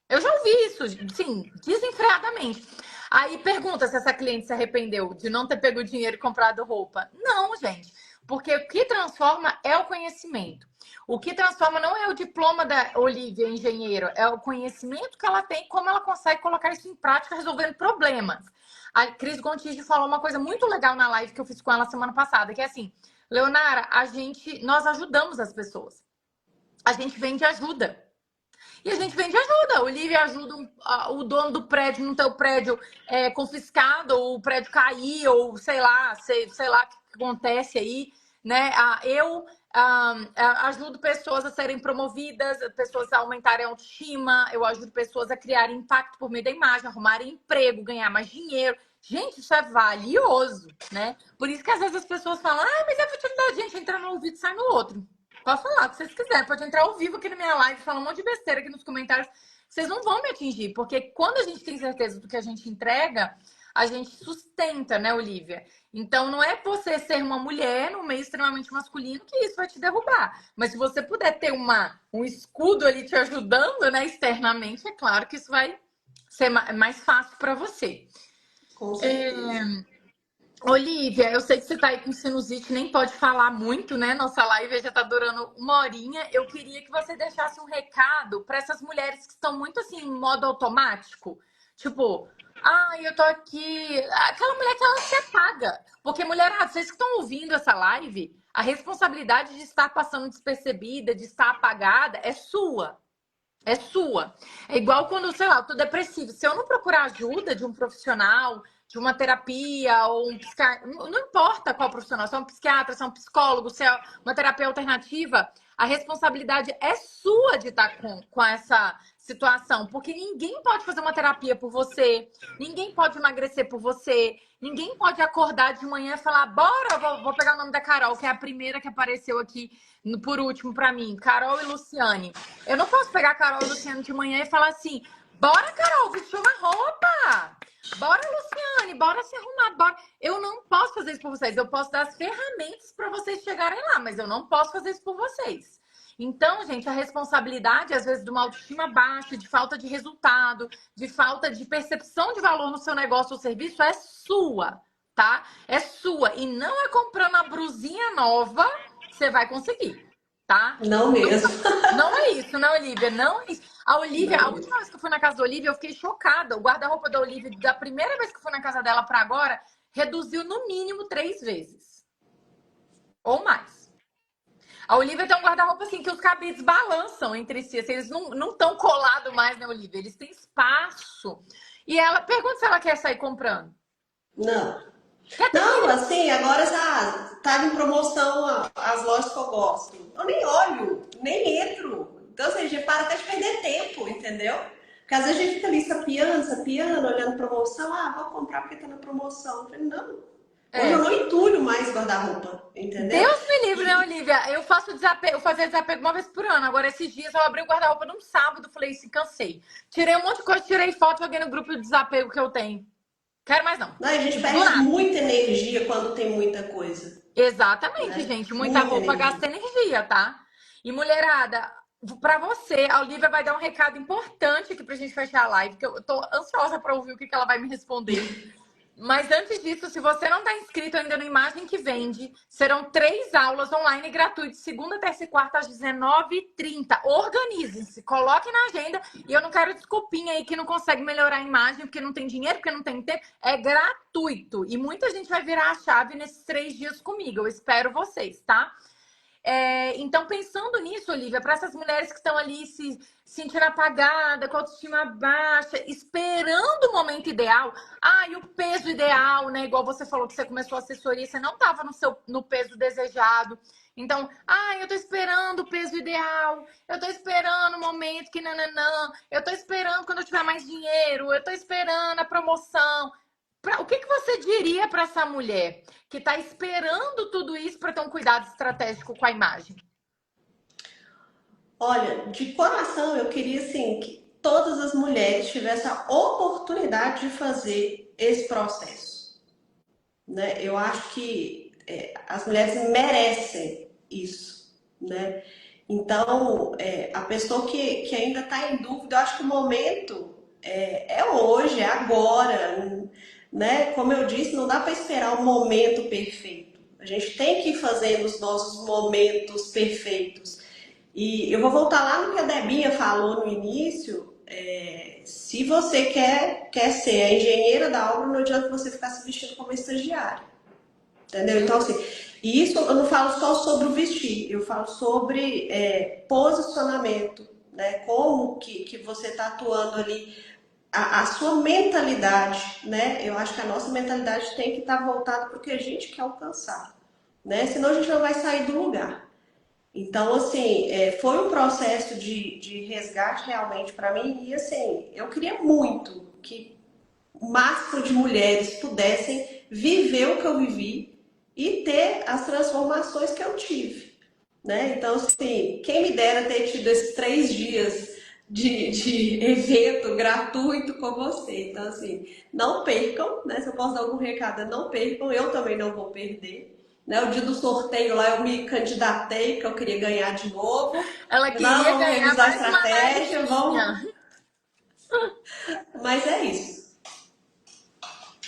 Eu já ouvi isso, sim, desenfreadamente. Aí pergunta se essa cliente se arrependeu de não ter pego o dinheiro e comprado roupa. Não, gente. Porque o que transforma é o conhecimento. O que transforma não é o diploma da Olivia, engenheiro, é o conhecimento que ela tem, como ela consegue colocar isso em prática resolvendo problemas. A Cris Gontijo falou uma coisa muito legal na live que eu fiz com ela semana passada, que é assim, Leonara, nós ajudamos as pessoas. A gente vende ajuda. E a gente vende ajuda. O Olivia ajuda o dono do prédio, não ter o prédio confiscado, ou o prédio cair, ou sei lá o que acontece aí, né? Eu ajudo pessoas a serem promovidas, pessoas a aumentarem a autoestima, eu ajudo pessoas a criarem impacto por meio da imagem, arrumarem emprego, ganhar mais dinheiro. Gente, isso é valioso, né? Por isso que às vezes as pessoas falam, mas é futilidade, gente, entra no ouvido e sai no outro. Pode falar o que vocês quiserem. Pode entrar ao vivo aqui na minha live, falar um monte de besteira aqui nos comentários. Vocês não vão me atingir, porque quando a gente tem certeza do que a gente entrega, a gente sustenta, né, Olivia? Então, não é você ser uma mulher no meio extremamente masculino que isso vai te derrubar. Mas se você puder ter um escudo ali te ajudando, né, externamente, é claro que isso vai ser mais fácil para você. Com certeza. Olivia, eu sei que você tá aí com sinusite, nem pode falar muito, né? Nossa live já tá durando uma horinha. Eu queria que você deixasse um recado para essas mulheres que estão muito assim em modo automático. Tipo, eu tô aqui. Aquela mulher que ela se apaga. Porque, mulherada, vocês que estão ouvindo essa live, a responsabilidade de estar passando despercebida, de estar apagada, é sua. É sua. É igual quando, sei lá, eu tô depressivo. Se eu não procurar ajuda de um profissional, de uma terapia ou um psiquiatra, não importa qual profissional, se é um psiquiatra, se é um psicólogo, se é uma terapia alternativa, a responsabilidade é sua de estar com essa situação, porque ninguém pode fazer uma terapia por você, ninguém pode emagrecer por você, ninguém pode acordar de manhã e falar, bora, vou pegar o nome da Carol, que é a primeira que apareceu aqui por último pra mim, Carol e Luciane. Eu não posso pegar a Carol e o Luciano de manhã e falar assim, bora, Carol, vestir uma roupa! Bora, Luciane, bora se arrumar, bora. Eu não posso fazer isso por vocês. Eu posso dar as ferramentas para vocês chegarem lá, mas eu não posso fazer isso por vocês. Então, gente, a responsabilidade, às vezes, de uma autoestima baixa, de falta de resultado, de falta de percepção de valor no seu negócio ou serviço é sua, tá? É sua. E não é comprando a brusinha nova que você vai conseguir, tá? Não mesmo. Não é isso, né, Olivia? Não é isso. A Olivia, Não a mesmo. última vez que eu fui na casa da Olivia, eu fiquei chocada. O guarda-roupa da Olivia, da primeira vez que eu fui na casa dela para agora, reduziu no mínimo 3 vezes. Ou mais. A Olivia tem um guarda-roupa assim que os cabides balançam entre si. Assim, eles não estão colados mais, né, Olivia? Eles têm espaço. E ela pergunta se ela quer sair comprando. Não. Quer ter Não, filho? assim, agora já tá em promoção as lojas que eu gosto. Eu nem olho, nem entro. Então, assim, a gente para até de perder tempo, entendeu? Porque às vezes a gente fica ali sapiando, olhando promoção. Ah, vou comprar porque tá na promoção. Eu falei, não. Hoje eu É. não entulho mais guarda-roupa, entendeu? Deus me livre, né, E, Olivia? Eu faço desapego, eu fazia desapego uma vez por ano. Agora, esses dias, eu abri o guarda-roupa num sábado, falei assim, cansei. Tirei um monte de coisa, tirei foto, joguei no grupo de desapego que eu tenho. Quero mais não. né, a gente Do perde nada. muita energia quando tem muita coisa, Exatamente, né? gente. Muita Muita roupa gasta energia. energia, tá? E mulherada, pra você, a Olivia vai dar um recado importante aqui pra gente fechar a live, que eu tô ansiosa pra ouvir o que ela vai me responder. Mas antes disso, se você não está inscrito ainda no Imagem que Vende, serão 3 aulas online gratuitas, segunda, terça e quarta, às 19h30. Organizem-se, coloquem na agenda. E eu não quero desculpinha aí que não consegue melhorar a imagem, porque não tem dinheiro, porque não tem tempo. É gratuito. E muita gente vai virar a chave nesses 3 dias comigo. Eu espero vocês, tá? Então, pensando nisso, Olivia, para essas mulheres que estão ali se sentindo apagada, com a autoestima baixa, esperando o momento ideal, e o peso ideal, né? Igual você falou que você começou a assessoria, você não estava no peso desejado. Então, eu tô esperando o peso ideal, eu tô esperando o momento que nananã, eu tô esperando quando eu tiver mais dinheiro, eu tô esperando a promoção. O que você diria para essa mulher que está esperando tudo isso para ter um cuidado estratégico com a imagem? Olha, de coração eu queria assim que todas as mulheres tivessem a oportunidade de fazer esse processo, né? Eu acho que as mulheres merecem isso, né? Então, a pessoa que ainda está em dúvida, eu acho que o momento é hoje, é agora, né? Como eu disse, não dá para esperar o momento perfeito. A gente tem que ir fazendo os nossos momentos perfeitos. E eu vou voltar lá no que a Debinha falou no início. Se você quer ser a engenheira da obra, não adianta você ficar se vestindo como estagiária. Entendeu? Então, assim, e isso eu não falo só sobre o vestir, eu falo sobre posicionamento, né? Como que você está atuando ali, a sua mentalidade, né? Eu acho que a nossa mentalidade tem que estar voltada para o que a gente quer alcançar, né? Senão a gente não vai sair do lugar. Então, assim, foi um processo de resgate realmente para mim. E, assim, eu queria muito que o máximo de mulheres pudessem viver o que eu vivi e ter as transformações que eu tive, né? Então, assim, quem me dera ter tido esses 3 dias de evento gratuito com você. Então, assim, não percam, né? Se eu posso dar algum recado, não percam. Eu também não vou perder. Né, o dia do sorteio lá eu me candidatei, que eu queria ganhar de novo. Ela Não, queria vamos ganhar revisar a mais uma estratégia, vamos. narezinha. Mas é isso.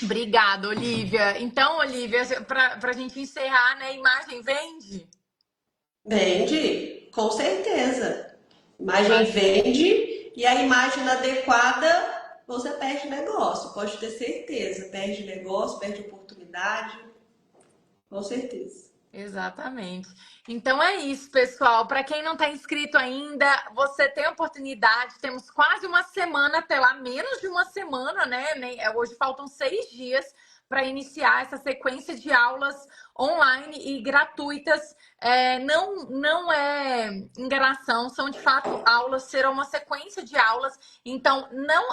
Obrigada, Olivia. Então, Olivia, para a gente encerrar, né? Imagem vende? Vende, com certeza. Imagem Imagem. vende e a imagem adequada você perde negócio, pode ter certeza. Perde negócio, perde oportunidade, com certeza. Exatamente. Então é isso, pessoal. Para quem não está inscrito ainda, você tem a oportunidade. Temos quase uma semana até lá, menos de uma semana, né? Hoje faltam 6 dias para iniciar essa sequência de aulas online e gratuitas. Não é enganação, são de fato aulas, serão uma sequência de aulas. Então, não,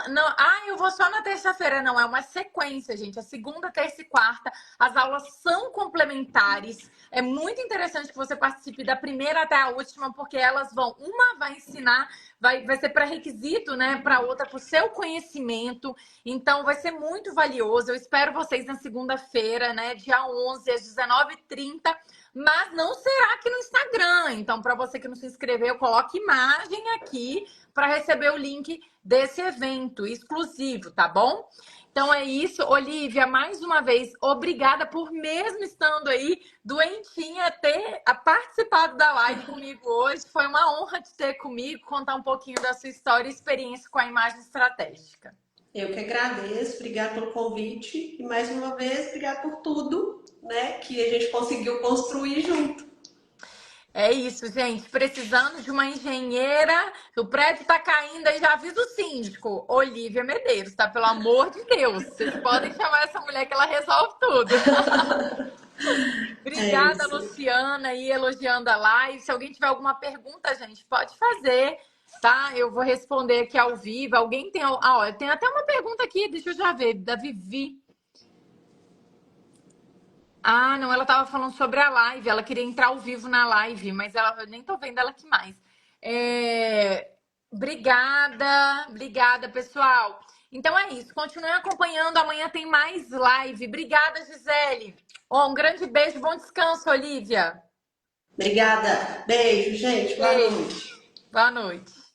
eu vou só na terça-feira. Não, é uma sequência, gente. A segunda, terça e quarta, as aulas são complementares. É muito interessante que você participe da primeira até a última, porque elas uma vai ensinar, vai ser pré-requisito, né, para outra, para o seu conhecimento. Então, vai ser muito valioso. Eu espero vocês na segunda-feira, né, dia 11, às 19h30, mas não será aqui no Instagram. Então, para você que não se inscreveu, coloque imagem aqui para receber o link desse evento exclusivo, tá bom? Então é isso, Olivia, mais uma vez, obrigada por mesmo estando aí doentinha ter participado da live comigo hoje. Foi uma honra te ter comigo, contar um pouquinho da sua história e experiência com a imagem estratégica. Eu que agradeço, obrigada pelo convite e mais uma vez, obrigada por tudo, né, que a gente conseguiu construir junto. É isso, gente. Precisando de uma engenheira. O prédio tá caindo aí, já avisa o síndico. Olivia Medeiros, tá? Pelo amor de Deus. Vocês podem chamar essa mulher que ela resolve tudo. É Obrigada, isso. Luciana, aí elogiando a live. Se alguém tiver alguma pergunta, gente, pode fazer, tá? Eu vou responder aqui ao vivo. Alguém tem. Ah, ó, tem até uma pergunta aqui, deixa eu já ver, da Vivi. Ah, não, ela tava falando sobre a live, ela queria entrar ao vivo na live, mas eu nem tô vendo ela aqui mais. Obrigada, pessoal. Então é isso, continue acompanhando, amanhã tem mais live. Obrigada, Gisele. Um grande beijo, bom descanso, Olivia. Obrigada. Beijo, gente. Boa Beijo, noite. boa noite.